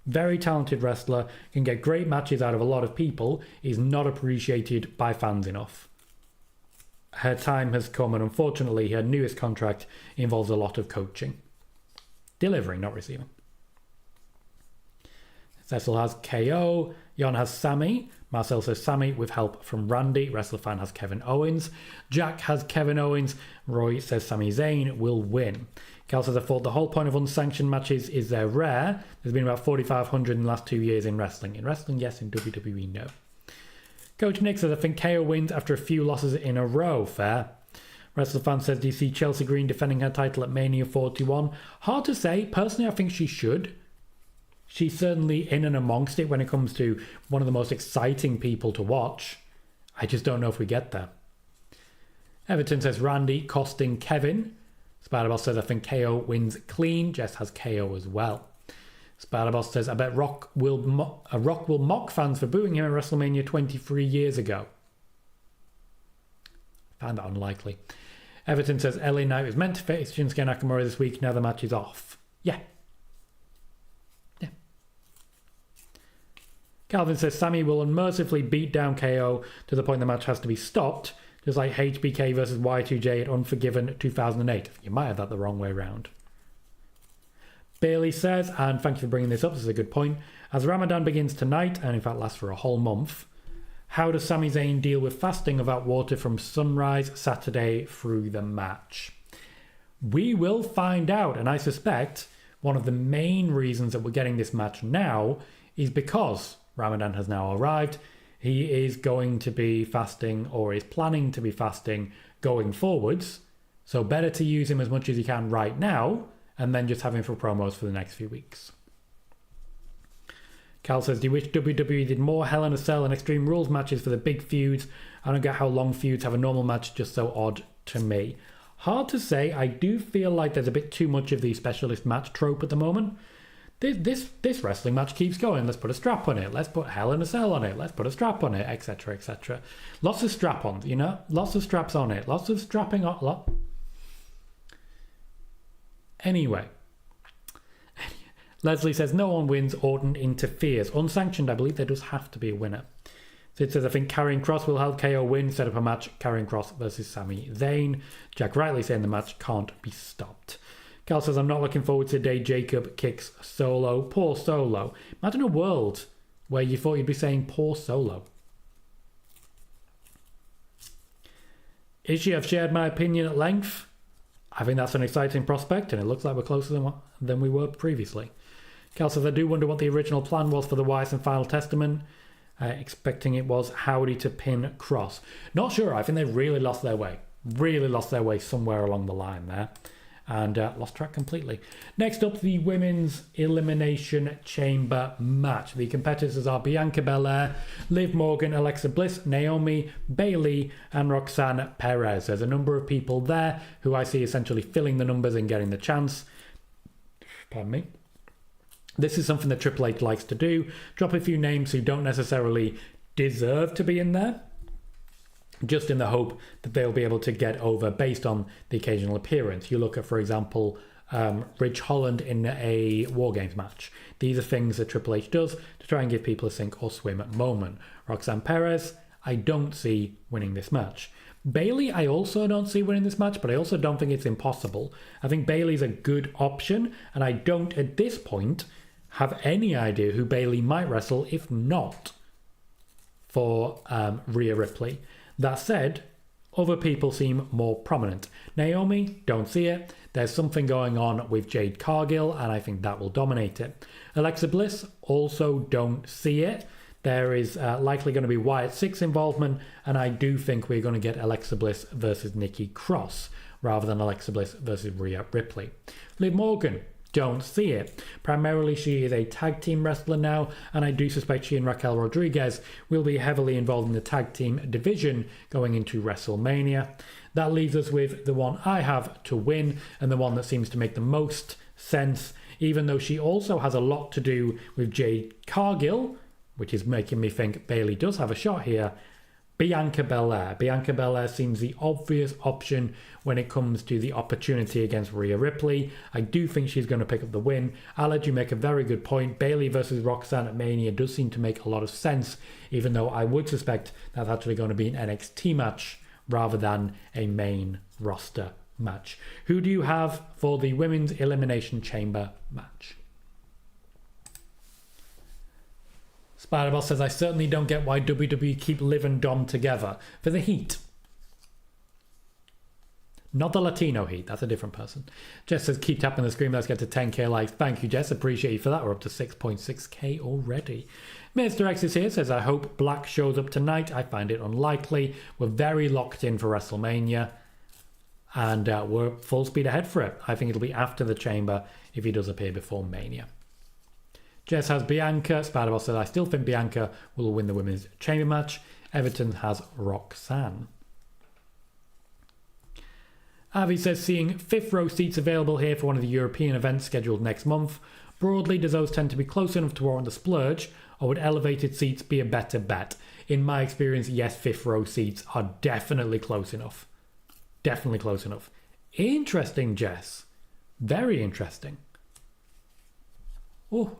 Very talented wrestler, can get great matches out of a lot of people, is not appreciated by fans enough. Her time has come, and unfortunately her newest contract involves a lot of coaching. Delivering, not receiving. Cecil has KO. Jon has Sammy. Marcel says Sammy with help from Randy. WrestleFan has Kevin Owens. Jack has Kevin Owens. Roy says Sami Zayn will win. Cal says, I thought the whole point of unsanctioned matches is they're rare. There's been about 4,500 in the last 2 years in wrestling. In wrestling, yes. In WWE, no. Coach Nick says, I think KO wins after a few losses in a row. Fair. WrestleFan says, do you see Chelsea Green defending her title at Mania 41? Hard to say. Personally, I think she should. She's certainly in and amongst it when it comes to one of the most exciting people to watch. I just don't know if we get there. Everton says, Randy costing Kevin. Spider-Boss says, I think KO wins clean. Jess has KO as well. Spider-Boss says, I bet Rock will mock fans for booing him at WrestleMania 23 years ago. I find that unlikely. Everton says, LA Knight was meant to face Shinsuke Nakamura this week. Now the match is off. Yeah. Calvin says, Sammy will unmercifully beat down KO to the point the match has to be stopped. Just like HBK versus Y2J at Unforgiven 2008. You might have that the wrong way around. Bailey says, and thank you for bringing this up, this is a good point. As Ramadan begins tonight, and in fact lasts for a whole month, how does Sami Zayn deal with fasting without water from sunrise Saturday through the match? We will find out, and I suspect one of the main reasons that we're getting this match now is because Ramadan has now arrived. He is going to be fasting, or is planning to be fasting, going forwards. So better to use him as much as you can right now, and then just have him for promos for the next few weeks. Cal says, do you wish WWE did more Hell in a Cell and Extreme Rules matches for the big feuds? I don't get how long feuds have a normal match, just so odd to me. Hard to say. I do feel like there's a bit too much of the specialist match trope at the moment. This wrestling match keeps going. Let's put a strap on it. Let's put Hell in a Cell on it. Let's put a strap on it, etc., etc. Lots of strap-ons, you know? Lots of straps on it. Lots of strapping on. Anyway. Leslie says, no one wins. Orton interferes. Unsanctioned, I believe there does have to be a winner. Sid says, I think Karrion Kross will help KO win. Set up a match. Karrion Kross versus Sami Zayn. Jack rightly saying the match can't be stopped. Cal says, I'm not looking forward to the day Jacob kicks Solo. Poor Solo. Imagine a world where you thought you'd be saying poor Solo. Ishii, I've shared my opinion at length. I think that's an exciting prospect, and it looks like we're closer than we were previously. Cal says, I do wonder what the original plan was for the Wise and Final Testament. Expecting it was Howdy to pin Cross. Not sure. I think they really lost their way. Really lost their way somewhere along the line there. And lost track completely. Next up, the Women's Elimination Chamber match. The competitors are Bianca Belair, Liv Morgan, Alexa Bliss, Naomi, Bayley, and Roxanne Perez. There's a number of people there who I see essentially filling the numbers and getting the chance. Pardon me. This is something that Triple H likes to do. Drop a few names who don't necessarily deserve to be in there, just in the hope that they'll be able to get over based on the occasional appearance. You look at, for example, Ridge Holland in a War Games match. These are things that Triple H does to try and give people a sink or swim moment. Roxanne Perez, I don't see winning this match. Bayley, I also don't see winning this match, but I also don't think it's impossible. I think Bayley's a good option, and I don't, at this point, have any idea who Bayley might wrestle if not for Rhea Ripley. That said, other people seem more prominent. Naomi, don't see it. There's something going on with Jade Cargill, and I think that will dominate it. Alexa Bliss, also don't see it. There is likely going to be Wyatt Six involvement, and I do think we're going to get Alexa Bliss versus Nikki Cross rather than Alexa Bliss versus Rhea Ripley. Liv Morgan, don't see it. Primarily, she is a tag team wrestler now, and I do suspect she and Raquel Rodriguez will be heavily involved in the tag team division going into WrestleMania. That leaves us with the one I have to win, and the one that seems to make the most sense, even though she also has a lot to do with Jade Cargill, which is making me think Bayley does have a shot here. Bianca Belair. Bianca Belair seems the obvious option when it comes to the opportunity against Rhea Ripley. I do think she's going to pick up the win. Aled, you make a very good point. Bayley versus Roxanne at Mania does seem to make a lot of sense, even though I would suspect that's actually going to be an NXT match rather than a main roster match. Who do you have for the Women's Elimination Chamber match? Spiderboss says, I certainly don't get why WWE keep Liv and Dom together. For the heat. Not the Latino heat, that's a different person. Jess says, keep tapping the screen, let's get to 10k likes. Thank you, Jess, appreciate you for that. We're up to 6.6k already. Mr. X is here, says, I hope Black shows up tonight. I find it unlikely. We're very locked in for WrestleMania. And we're full speed ahead for it. I think it'll be after the Chamber if he does appear before Mania. Jess has Bianca. Spiderboss says, I still think Bianca will win the Women's Chamber match. Everton has Roxanne. Avi says, seeing fifth row seats available here for one of the European events scheduled next month. Broadly, do those tend to be close enough to warrant the splurge, or would elevated seats be a better bet? In my experience, yes, fifth row seats are definitely close enough. Definitely close enough. Interesting, Jess. Very interesting. Oh.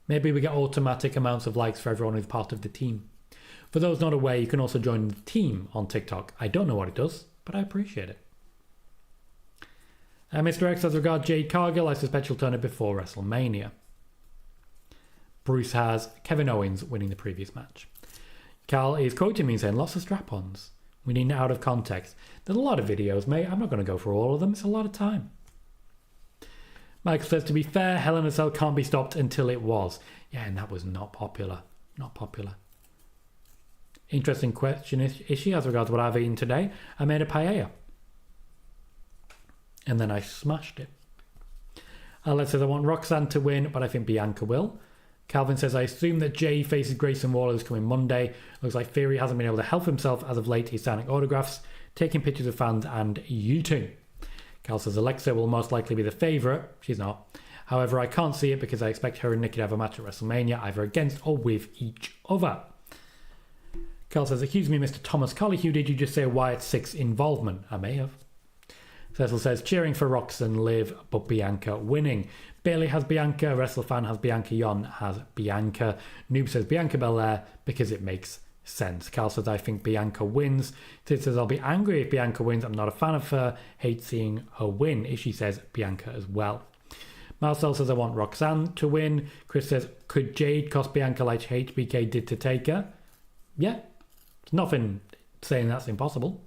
Maybe we get automatic amounts of likes for everyone who's part of the team. For those not aware, you can also join the team on TikTok. I don't know what it does, but I appreciate it. Mr. X, as regards Jade Cargill, I suspect she'll turn it before WrestleMania. Bruce has Kevin Owens winning the previous match. Cal is quoting me saying, lots of strap-ons. We need it out of context. There's a lot of videos, mate. I'm not going to go through all of them. It's a lot of time. Michael says, to be fair, Hell in a Cell can't be stopped until it was. Yeah, and that was not popular. Not popular. Interesting question is she as regards what I've eaten today. I made a paella. And then I smashed it. Alex says, I want Roxanne to win, but I think Bianca will. Calvin says, I assume that Jay faces Grayson Waller this coming Monday. Looks like Theory hasn't been able to help himself as of late. He's signing autographs, taking pictures of fans, and YouTube. Cal says Alexa will most likely be the favourite. She's not. However, I can't see it because I expect her and Nikki to have a match at WrestleMania, either against or with each other. Cal says, excuse me, Mr. Thomas Colohue, did you just say Wyatt Six involvement? I may have. Cecil says, cheering for Roxanne Liv, but Bianca winning. Bailey has Bianca, WrestleFan has Bianca, Yon has Bianca. Noob says Bianca Belair because it makes sense. Cal says, I think Bianca wins. Sid says, I'll be angry if Bianca wins. I'm not a fan of her. Hate seeing her win. Ishii says Bianca as well. Marcel says, I want Roxanne to win. Chris says, could Jade cost Bianca like HBK did to Taker? Yeah. There's nothing saying that's impossible.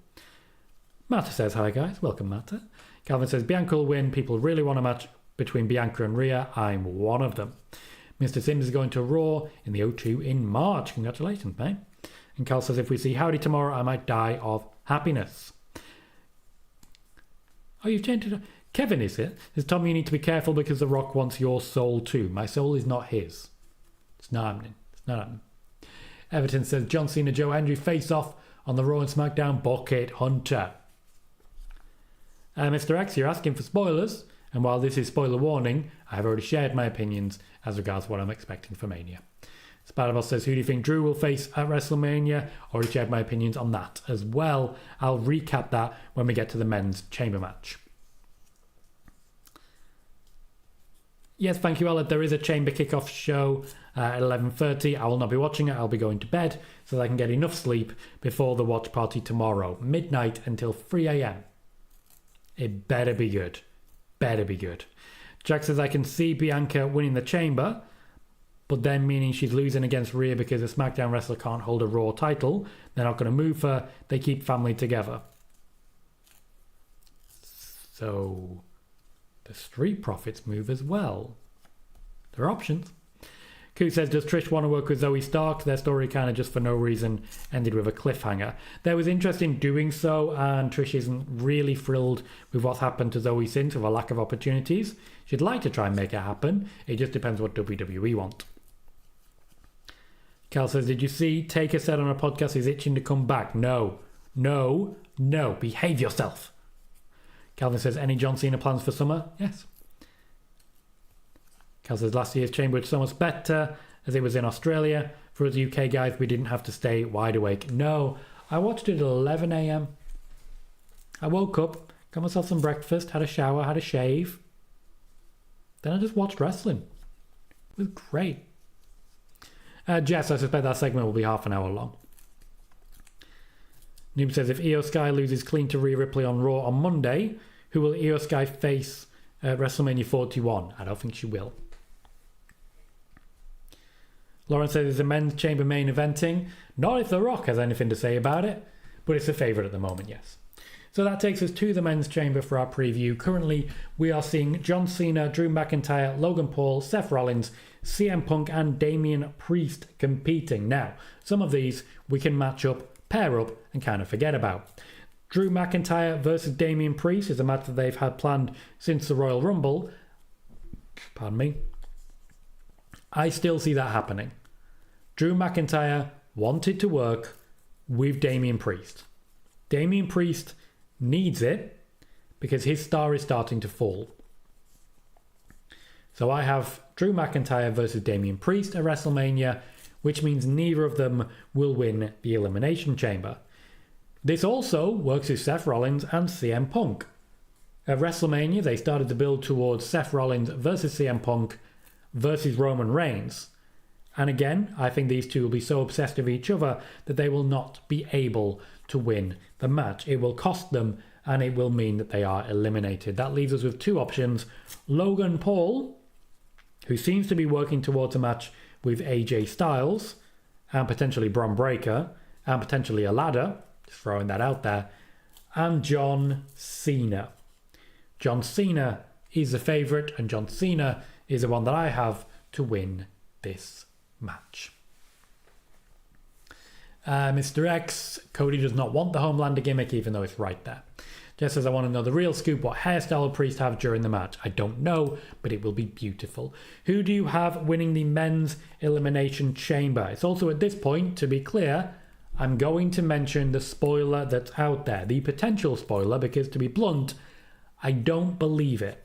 Matta says, hi guys. Welcome, Matta. Calvin says, Bianca will win. People really want a match between Bianca and Rhea. I'm one of them. Mr. Sims is going to Raw in the O2 in March. Congratulations, mate. And Cal says, if we see Howdy tomorrow, I might die of happiness. Oh, you've changed it. Kevin is it? Says, Tom, you need to be careful because The Rock wants your soul too. My soul is not his. It's not happening. It's not happening. Everton says, John Cena, Joe Hendry face off on the Raw and SmackDown Bucket Hunter. Mr. X, you're asking for spoilers. And while this is spoiler warning, I have already shared my opinions as regards what I'm expecting for Mania. Spiderboss says, who do you think Drew will face at WrestleMania? Already shared my opinions on that as well. I'll recap that when we get to the men's chamber match. Yes, thank you, Ella. There is a chamber kickoff show at 11:30. I will not be watching it. I'll be going to bed so that I can get enough sleep before the watch party tomorrow. Midnight until 3 a.m. It better be good. Better be good. Jack says, I can see Bianca winning the chamber, but then meaning she's losing against Rhea because a SmackDown wrestler can't hold a Raw title. They're not going to move her. They keep family together. So the Street Profits move as well. There are options. Koo says, does Trish want to work with Zoe Stark? Their story kind of just for no reason ended with a cliffhanger. There was interest in doing so, and Trish isn't really thrilled with what's happened to Zoe since, with a lack of opportunities. She'd like to try and make it happen. It just depends what WWE want. Cal says, did you see Taker said on a podcast he's itching to come back? No. Behave yourself. Calvin says, any John Cena plans for summer? Yes. Cal says, last year's Chamber was so much better as it was in Australia. For us UK guys, we didn't have to stay wide awake. No, I watched it at 11 a.m. I woke up, got myself some breakfast, had a shower, had a shave. Then I just watched wrestling. It was great. Jess, I suspect that segment will be half an hour long. Noob says, if Io Sky loses clean to Rhea Ripley on Raw on Monday, who will Io Sky face at WrestleMania 41? I don't think she will. Lauren says, is the men's chamber main eventing? Not if The Rock has anything to say about it, but it's a favourite at the moment, yes. So that takes us to the men's chamber for our preview. Currently, we are seeing John Cena, Drew McIntyre, Logan Paul, Seth Rollins, CM Punk and Damian Priest competing. Now, some of these we can match up, pair up and kind of forget about. Drew McIntyre versus Damian Priest is a match that they've had planned since the Royal Rumble. Pardon me. I still see that happening. Drew McIntyre wanted to work with Damian Priest. Damian Priest needs it because his star is starting to fall. So I have Drew McIntyre versus Damian Priest at WrestleMania, which means neither of them will win the Elimination Chamber. This also works with Seth Rollins and CM Punk. At WrestleMania, they started to build towards Seth Rollins versus CM Punk versus Roman Reigns. And again, I think these two will be so obsessed with each other that they will not be able to win the match. It will cost them and it will mean that they are eliminated. That leaves us with two options. Logan Paul, who seems to be working towards a match with AJ Styles and potentially Bron Breakker and potentially a ladder, just throwing that out there, and John Cena. John Cena is the favourite and John Cena is the one that I have to win this match. Mr. X, Cody does not want the Homelander gimmick even though it's right there. Jess says, I want to know the real scoop. What hairstyle will Priest have during the match? I don't know, but it will be beautiful. Who do you have winning the men's Elimination Chamber? It's also at this point, to be clear, I'm going to mention the spoiler that's out there. The potential spoiler, because to be blunt, I don't believe it.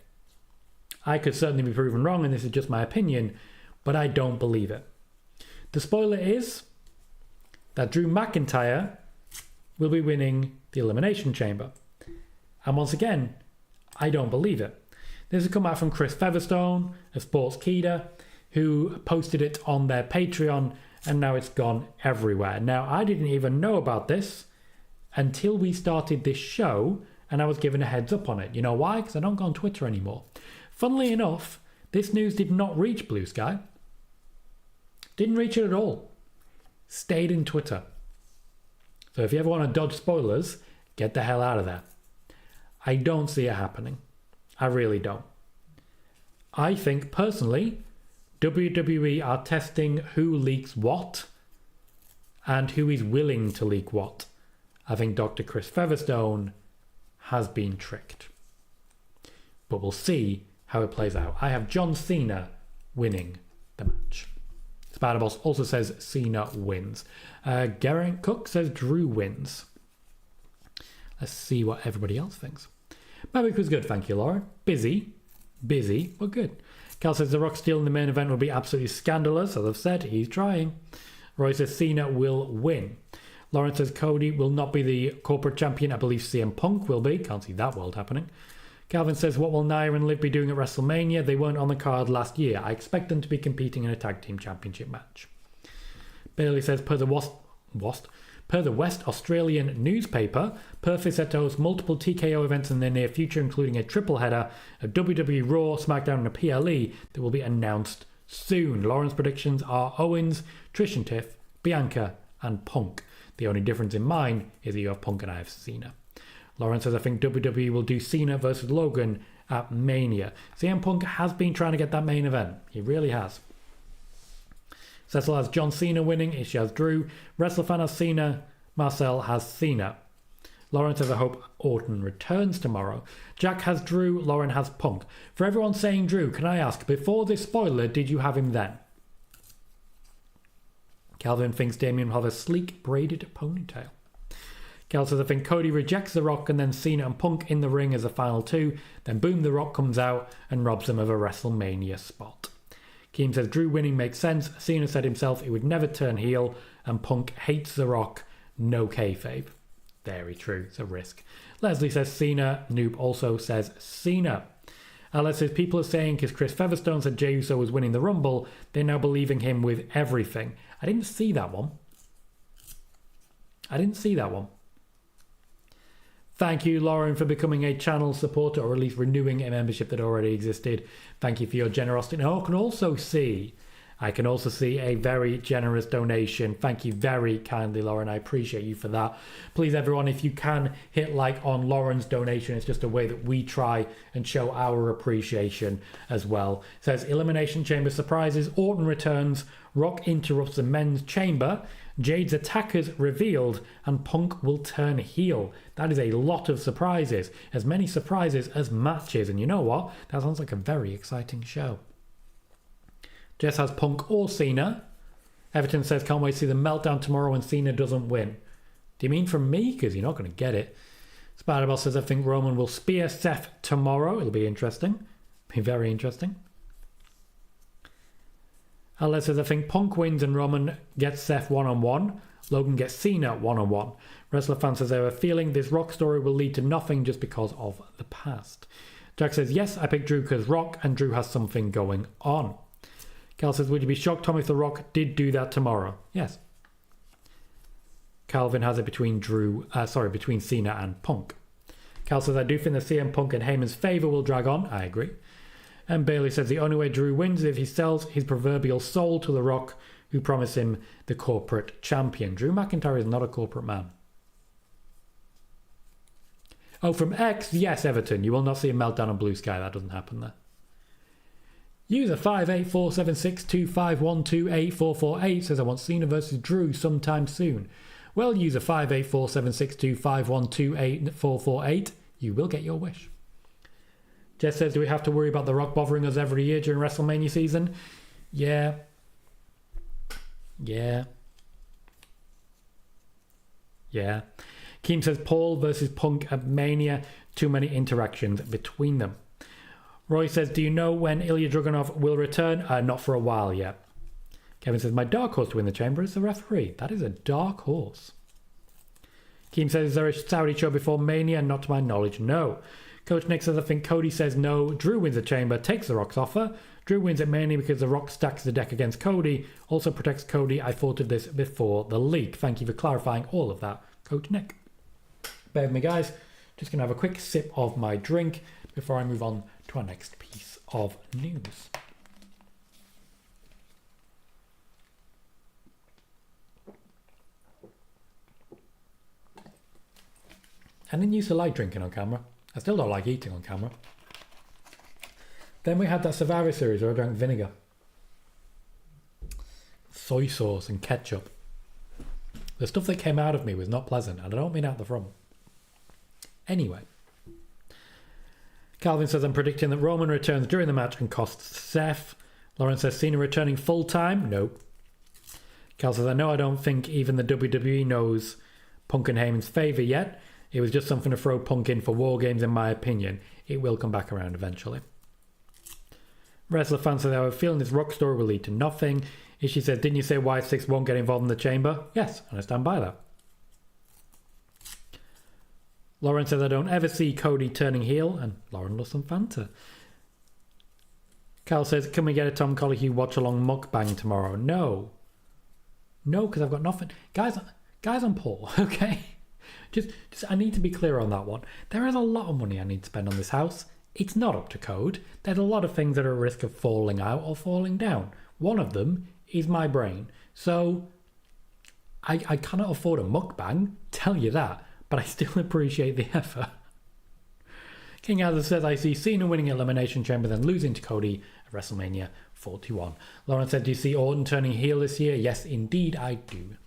I could certainly be proven wrong, and this is just my opinion, but I don't believe it. The spoiler is that Drew McIntyre will be winning the Elimination Chamber. And once again, I don't believe it. This has come out from Chris Featherstone of Sportskeeda, who posted it on their Patreon, and now it's gone everywhere. Now, I didn't even know about this until we started this show, and I was given a heads up on it. You know why? Because I don't go on Twitter anymore. Funnily enough, this news did not reach Blue Sky. Didn't reach it at all. Stayed in Twitter. So if you ever want to dodge spoilers, get the hell out of there. I don't see it happening. I really don't. I think, personally, WWE are testing who leaks what and who is willing to leak what. I think Dr. Chris Featherstone has been tricked. But we'll see how it plays out. I have John Cena winning the match. Spider-Boss also says Cena wins. Garrett Cook says Drew wins. Let's see what everybody else thinks. My week was good, thank you, Laura. Busy, but good. Cal says The Rock stealing the main event would be absolutely scandalous. As I've said, he's trying. Roy says Cena will win. Lauren says Cody will not be the corporate champion. I believe CM Punk will be. Can't see that world happening. Calvin says, what will Nia and Liv be doing at WrestleMania? They weren't on the card last year. I expect them to be competing in a tag team championship match. Bailey says, per the West Australian newspaper, Perth is set to host multiple TKO events in the near future, including a triple header of WWE Raw, SmackDown and a PLE that will be announced soon. Lauren's predictions are Owens, Trish and Tiff, Bianca and Punk. The only difference in mine is that you have Punk and I have Cena. Lauren says, I think WWE will do Cena versus Logan at Mania. CM Punk has been trying to get that main event. He really has. Cecil has John Cena winning. She has Drew. WrestleFan has Cena. Marcel has Cena. Lauren says, I hope Orton returns tomorrow. Jack has Drew. Lauren has Punk. For everyone saying Drew, can I ask, before this spoiler, did you have him then? Calvin thinks Damien will have a sleek braided ponytail. Cal says, I think Cody rejects The Rock and then Cena and Punk in the ring as a final two. Then boom, The Rock comes out and robs them of a WrestleMania spot. Keem says, Drew winning makes sense. Cena said himself he would never turn heel. And Punk hates The Rock. No kayfabe. Very true. It's a risk. Leslie says Cena. Noob also says Cena. Alex says, people are saying because Chris Featherstone said Jey Uso was winning the Rumble, they're now believing him with everything. I didn't see that one. Thank you, Lauren, for becoming a channel supporter, or at least renewing a membership that already existed. Thank you for your generosity. And I can also see a very generous donation. Thank you very kindly, Lauren. I appreciate you for that. Please, everyone, if you can hit like on Lauren's donation, it's just a way that we try and show our appreciation as well. It says, Elimination Chamber surprises. Orton returns. Rock interrupts the men's chamber. Jade's attackers revealed, and Punk will turn heel. That is a lot of surprises. As many surprises as matches. And you know what? That sounds like a very exciting show. Jess has Punk or Cena. Everton says, can't wait to see the meltdown tomorrow when Cena doesn't win. Do you mean from me? Because you're not going to get it. Spider-Bell says, I think Roman will spear Seth tomorrow. It'll be interesting. Be very interesting. Alex says, I think Punk wins and Roman gets Seth one-on-one. Logan gets Cena one-on-one. Wrestler fan says, I have a feeling this Rock story will lead to nothing just because of the past. Jack says, yes, I picked Drew because Rock and Drew has something going on. Cal says, would you be shocked, Tom, if The Rock did do that tomorrow? Yes. Calvin has it between Cena and Punk. Cal says, I do think the CM Punk and Heyman's favour will drag on. I agree. And Bailey says, the only way Drew wins is if he sells his proverbial soul to The Rock, who promised him the corporate champion. Drew McIntyre is not a corporate man. Oh, from X, yes, Everton. You will not see a meltdown on Blue Sky. That doesn't happen there. User 5847625128448 says, I want Cena versus Drew sometime soon. Well, user 5847625128448, you will get your wish. Jess says, do we have to worry about The Rock bothering us every year during WrestleMania season? Yeah. Keem says, Paul versus Punk at Mania. Too many interactions between them. Roy says, do you know when Ilya Dragunov will return? Not for a while yet. Kevin says, my dark horse to win the chamber is the referee. That is a dark horse. Keem says, is there a Saudi show before Mania? Not to my knowledge, no. Coach Nick says, I think Cody says no. Drew wins the chamber, takes The Rock's offer. Drew wins it mainly because The Rock stacks the deck against Cody. Also protects Cody. I thought of this before the leak. Thank you for clarifying all of that, Coach Nick. Bear with me, guys. Just going to have a quick sip of my drink before I move on to our next piece of news. I didn't used to like drinking on camera. I still don't like eating on camera. Then we had that Survivor series where I drank vinegar, soy sauce and ketchup. The stuff that came out of me was not pleasant, and I don't mean out the front. Anyway. Calvin says, I'm predicting that Roman returns during the match and costs Seth. Lauren says, Cena returning full-time? Nope. Cal says, I don't think even the WWE knows Punk and Heyman's favour yet. It was just something to throw Punk in for War Games, in my opinion. It will come back around eventually. Wrestler fan says, I have a feeling this Rock story will lead to nothing. Ishii says, didn't you say Y6 won't get involved in the chamber? Yes, and I stand by that. Lauren says, I don't ever see Cody turning heel, and Lauren loves some Fanta. Cal says, can we get a Tom Colohue watch-along mukbang tomorrow? No, because I've got nothing. Guys, I'm poor, okay? Just I need to be clear on that one. There is a lot of money I need to spend on this house. It's not up to code. There's a lot of things that are at risk of falling out or falling down. One of them is my brain. So I cannot afford a mukbang, tell you that, but I still appreciate the effort. King Arthur says, I see Cena winning Elimination Chamber then losing to Cody at WrestleMania 41. Lauren said, do you see Orton turning heel this year? Yes, indeed, I do.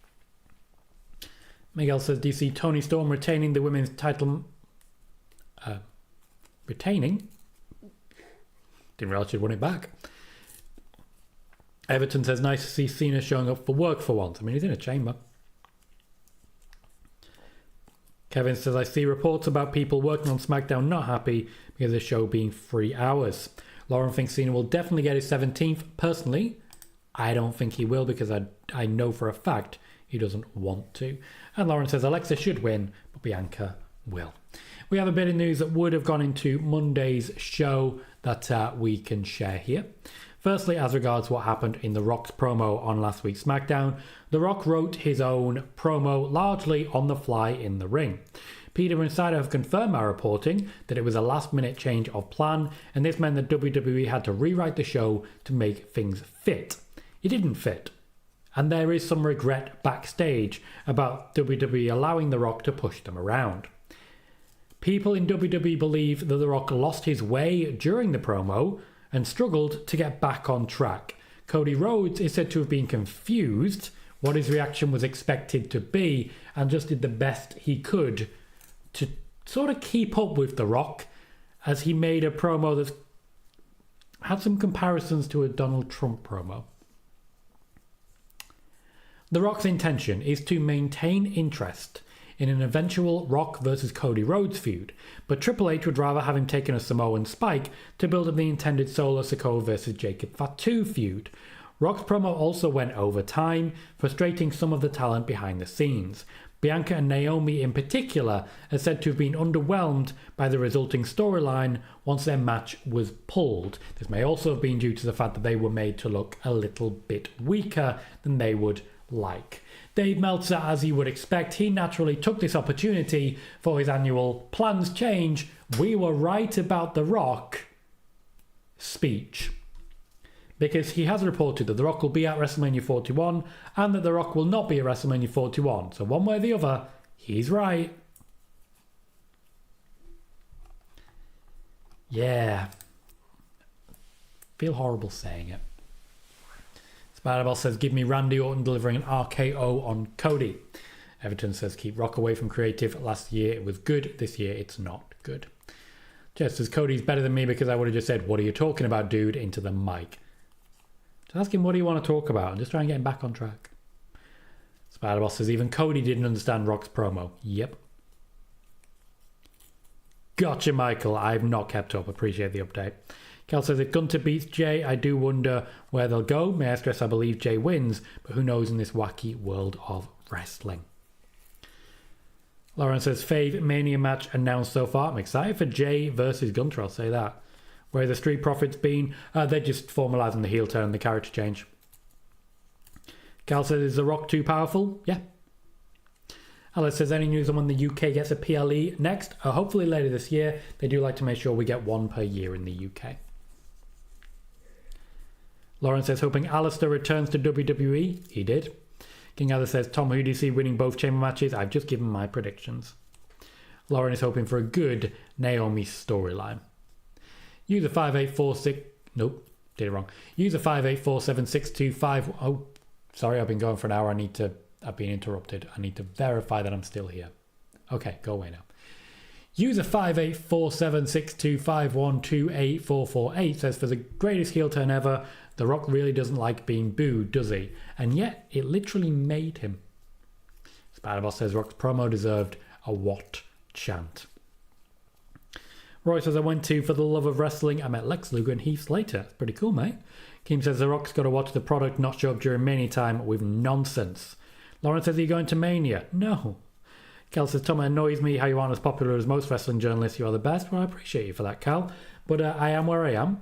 Miguel says, do you see Toni Storm retaining the women's title? Retaining? Didn't realize she'd won it back. Everton says, nice to see Cena showing up for work for once. I mean, he's in a chamber. Kevin says, I see reports about people working on SmackDown not happy because of the show being 3 hours. Lauren thinks Cena will definitely get his 17th. Personally, I don't think he will because I know for a fact he doesn't want to. And Lauren says, Alexa should win, but Bianca will. We have a bit of news that would have gone into Monday's show that we can share here. Firstly, as regards what happened in The Rock's promo on last week's SmackDown, The Rock wrote his own promo largely on the fly in the ring. PWInsider have confirmed our reporting that it was a last-minute change of plan, and this meant that WWE had to rewrite the show to make things fit. It didn't fit, and there is some regret backstage about WWE allowing The Rock to push them around. People in WWE believe that The Rock lost his way during the promo and struggled to get back on track. Cody Rhodes is said to have been confused what his reaction was expected to be and just did the best he could to sort of keep up with The Rock as he made a promo that had some comparisons to a Donald Trump promo. The Rock's intention is to maintain interest in an eventual Rock versus Cody Rhodes feud, but Triple H would rather have him taking a Samoan spike to build up the intended Solo Sikoa versus Jacob Fatu feud. Rock's promo also went over time, frustrating some of the talent behind the scenes. Bianca and Naomi in particular are said to have been underwhelmed by the resulting storyline once their match was pulled. This may also have been due to the fact that they were made to look a little bit weaker than they would like. Dave Meltzer, as you would expect, he naturally took this opportunity for his annual Plans Change, We Were Right About The Rock speech. Because he has reported that The Rock will be at WrestleMania 41 and that The Rock will not be at WrestleMania 41. So one way or the other, he's right. Yeah. Feel horrible saying it. Spider-Ball says, give me Randy Orton delivering an RKO on Cody. Everton says, keep Rock away from creative. Last year it was good. This year it's not good. Jess says, Cody's better than me because I would have just said, what are you talking about, dude, into the mic. Just ask him, what do you want to talk about? And just try and get him back on track. Spider-Ball says, even Cody didn't understand Rock's promo. Yep. Gotcha, Michael. I've not kept up. Appreciate the update. Cal says, if Gunter beats Jay, I do wonder where they'll go. May I stress I believe Jay wins, but who knows in this wacky world of wrestling. Lauren says, fave Mania match announced so far. I'm excited for Jay versus Gunter, I'll say that. Where the Street Profits been? They're just formalising the heel turn, the character change. Cal says, is The Rock too powerful? Yeah. Alice says, any news on when the UK gets a PLE next? Hopefully later this year. They do like to make sure we get one per year in the UK. Lauren says, hoping Alistair returns to WWE. He did. King Arthur says, Tom, who do you see winning both chamber matches? I've just given my predictions. Lauren is hoping for a good Naomi storyline. User 5846... Nope, did it wrong. User 5847625... Oh, sorry, I've been going for an hour. I've been interrupted. I need to verify that I'm still here. Okay, go away now. User 58476251284448 says, for the greatest heel turn ever, The Rock really doesn't like being booed, does he? And yet, it literally made him. Spider-Boss says, Rock's promo deserved a what chant. Roy says, I went to For the Love of Wrestling. I met Lex Luger and Heath Slater. It's pretty cool, mate. Keem says, The Rock's got to watch the product not show up during Mania time with nonsense. Lauren says, are you going to Mania? No. Cal says, Tom, it annoys me how you aren't as popular as most wrestling journalists. You are the best. Well, I appreciate you for that, Cal. But I am where I am.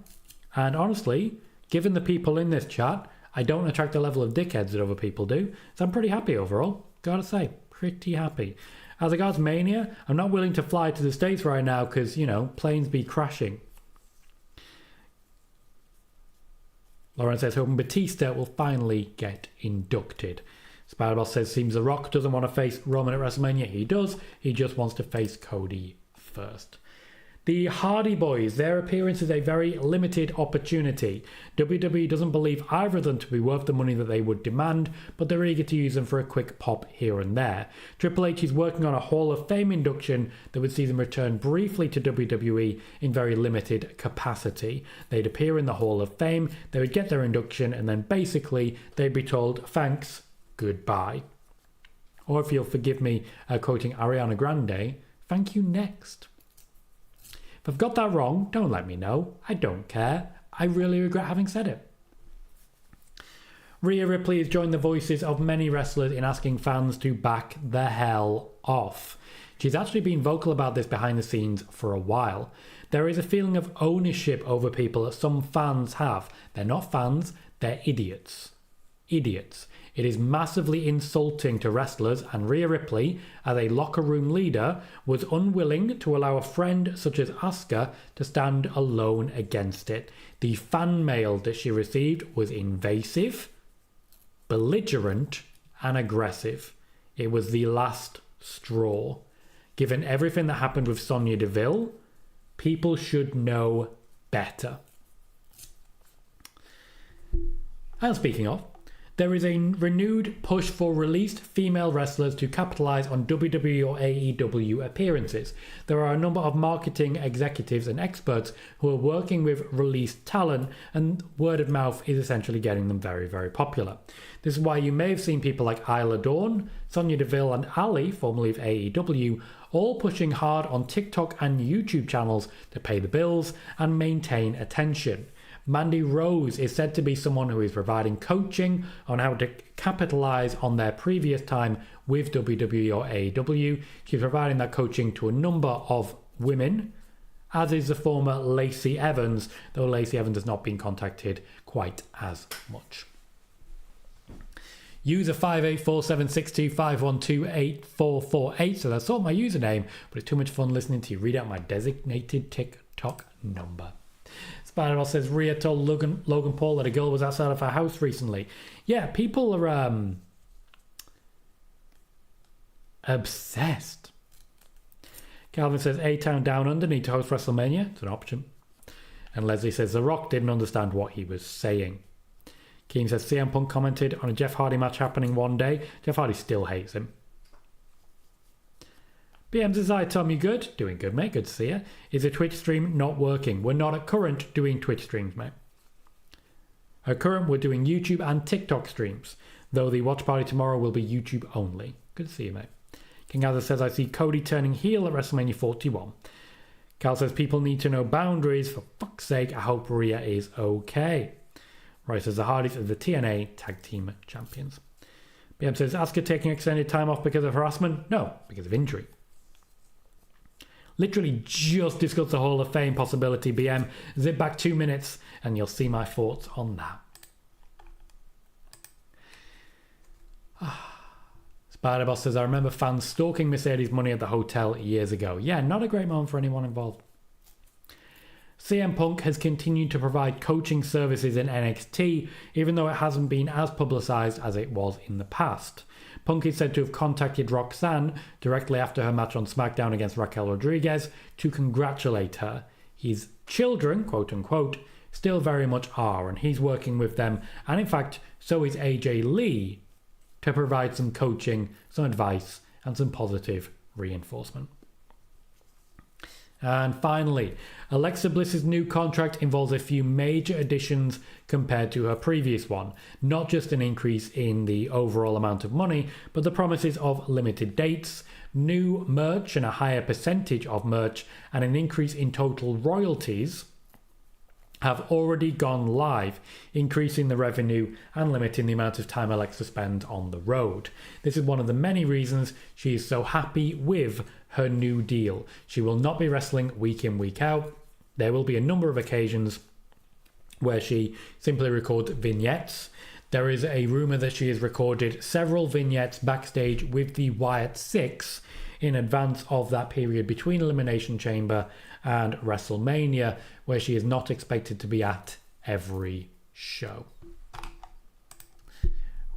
And honestly, given the people in this chat, I don't attract the level of dickheads that other people do. So I'm pretty happy overall. Gotta say, pretty happy. As regards Mania, I'm not willing to fly to the States right now because, you know, planes be crashing. Lauren says, hoping Batista will finally get inducted. Spider-Boss says, seems The Rock doesn't want to face Roman at WrestleMania. He does. He just wants to face Cody first. The Hardy Boys, their appearance is a very limited opportunity. WWE doesn't believe either of them to be worth the money that they would demand, but they're eager to use them for a quick pop here and there. Triple H is working on a Hall of Fame induction that would see them return briefly to WWE in very limited capacity. They'd appear in the Hall of Fame, they would get their induction, and then basically they'd be told, thanks, goodbye. Or if you'll forgive me quoting Ariana Grande, thank you next. If I've got that wrong, don't let me know. I don't care. I really regret having said it. Rhea Ripley has joined the voices of many wrestlers in asking fans to back the hell off. She's actually been vocal about this behind the scenes for a while. There is a feeling of ownership over people that some fans have. They're not fans, they're idiots. Idiots. It is massively insulting to wrestlers, and Rhea Ripley, as a locker room leader, was unwilling to allow a friend such as Asuka to stand alone against it. The fan mail that she received was invasive, belligerent, and aggressive. It was the last straw. Given everything that happened with Sonya Deville, people should know better. And speaking of, there is a renewed push for released female wrestlers to capitalize on WWE or AEW appearances. There are a number of marketing executives and experts who are working with released talent, and word of mouth is essentially getting them very, very popular. This is why you may have seen people like Isla Dawn, Sonya Deville, and Ali, formerly of AEW, all pushing hard on TikTok and YouTube channels to pay the bills and maintain attention. Mandy Rose is said to be someone who is providing coaching on how to capitalize on their previous time with WWE or AEW. She's providing that coaching to a number of women, as is the former Lacey Evans, though Lacey Evans has not been contacted quite as much. User 58476251284448, so that's not my username, but it's too much fun listening to you read out my designated TikTok number. Spider-Man says Rhea told Logan Paul that a girl was outside of her house recently. Yeah, people are obsessed. Calvin says A-Town Down Under need to host WrestleMania. It's an option. And Leslie says The Rock didn't understand what he was saying. Keen says CM Punk commented on a Jeff Hardy match happening one day. Jeff Hardy still hates him. BM says, hi Tom, you good? Doing good, mate. Good to see you. Is the Twitch stream not working? We're not at current doing Twitch streams, mate. At current, we're doing YouTube and TikTok streams, though the watch party tomorrow will be YouTube only. Good to see you, mate. King Arthur says, I see Cody turning heel at WrestleMania 41. Carl says, people need to know boundaries. For fuck's sake, I hope Rhea is okay. Roy says, the Hardys are the TNA Tag Team Champions. BM says, Asuka taking extended time off because of harassment? No, because of injury. Literally just discussed the Hall of Fame possibility, BM. Zip back 2 minutes and you'll see my thoughts on that. Spider-Boss says, I remember fans stalking Mercedes money at the hotel years ago. Yeah, not a great moment for anyone involved. CM Punk has continued to provide coaching services in NXT, even though it hasn't been as publicised as it was in the past. Punk is said to have contacted Roxanne directly after her match on SmackDown against Raquel Rodriguez to congratulate her. His children, quote unquote, still very much are, and he's working with them, and in fact, so is AJ Lee, to provide some coaching, some advice, and some positive reinforcement. And finally, Alexa Bliss's new contract involves a few major additions compared to her previous one. Not just an increase in the overall amount of money, but the promises of limited dates, new merch and a higher percentage of merch, and an increase in total royalties have already gone live, increasing the revenue and limiting the amount of time Alexa spends on the road. This is one of the many reasons she is so happy with her new deal. She will not be wrestling week in, week out. There will be a number of occasions where she simply records vignettes. There is a rumour that she has recorded several vignettes backstage with the Wyatt Six in advance of that period between Elimination Chamber and WrestleMania, where she is not expected to be at every show.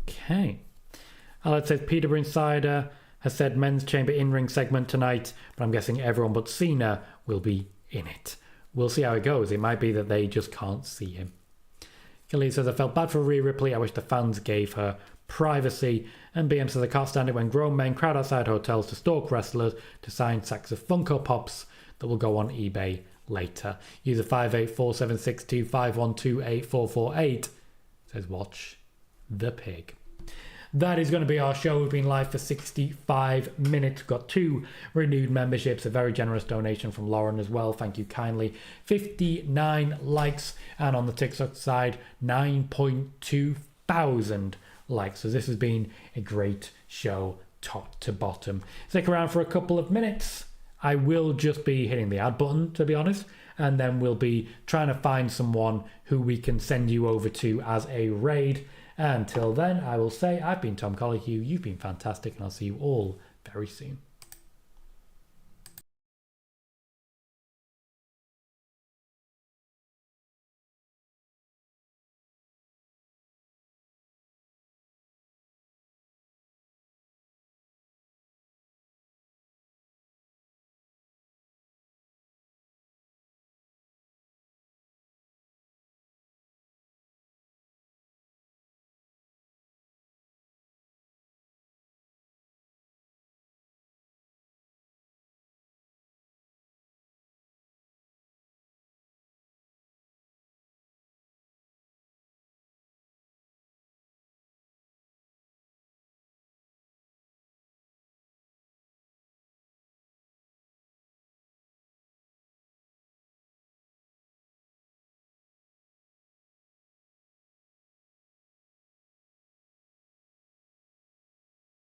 Okay. Alex says PWInsider has said men's chamber in-ring segment tonight, but I'm guessing everyone but Cena will be in it. We'll see how it goes. It might be that they just can't see him. Kelly says, I felt bad for Rhea Ripley. I wish the fans gave her privacy. And BM says, I can't stand it when grown men crowd outside hotels to stalk wrestlers to sign sacks of Funko Pops that will go on eBay later. User 5847625128448 says, watch the pig. That is going to be our show. We've been live for 65 minutes. We've got 2 renewed memberships, a very generous donation from Lauren as well. Thank you kindly. 59 likes, and on the TikTok side, 9.2 thousand likes. So this has been a great show top to bottom. Stick around for a couple of minutes. I will just be hitting the add button, to be honest, and then we'll be trying to find someone who we can send you over to as a raid. Until then, I will say I've been Tom Colohue, you've been fantastic, and I'll see you all very soon.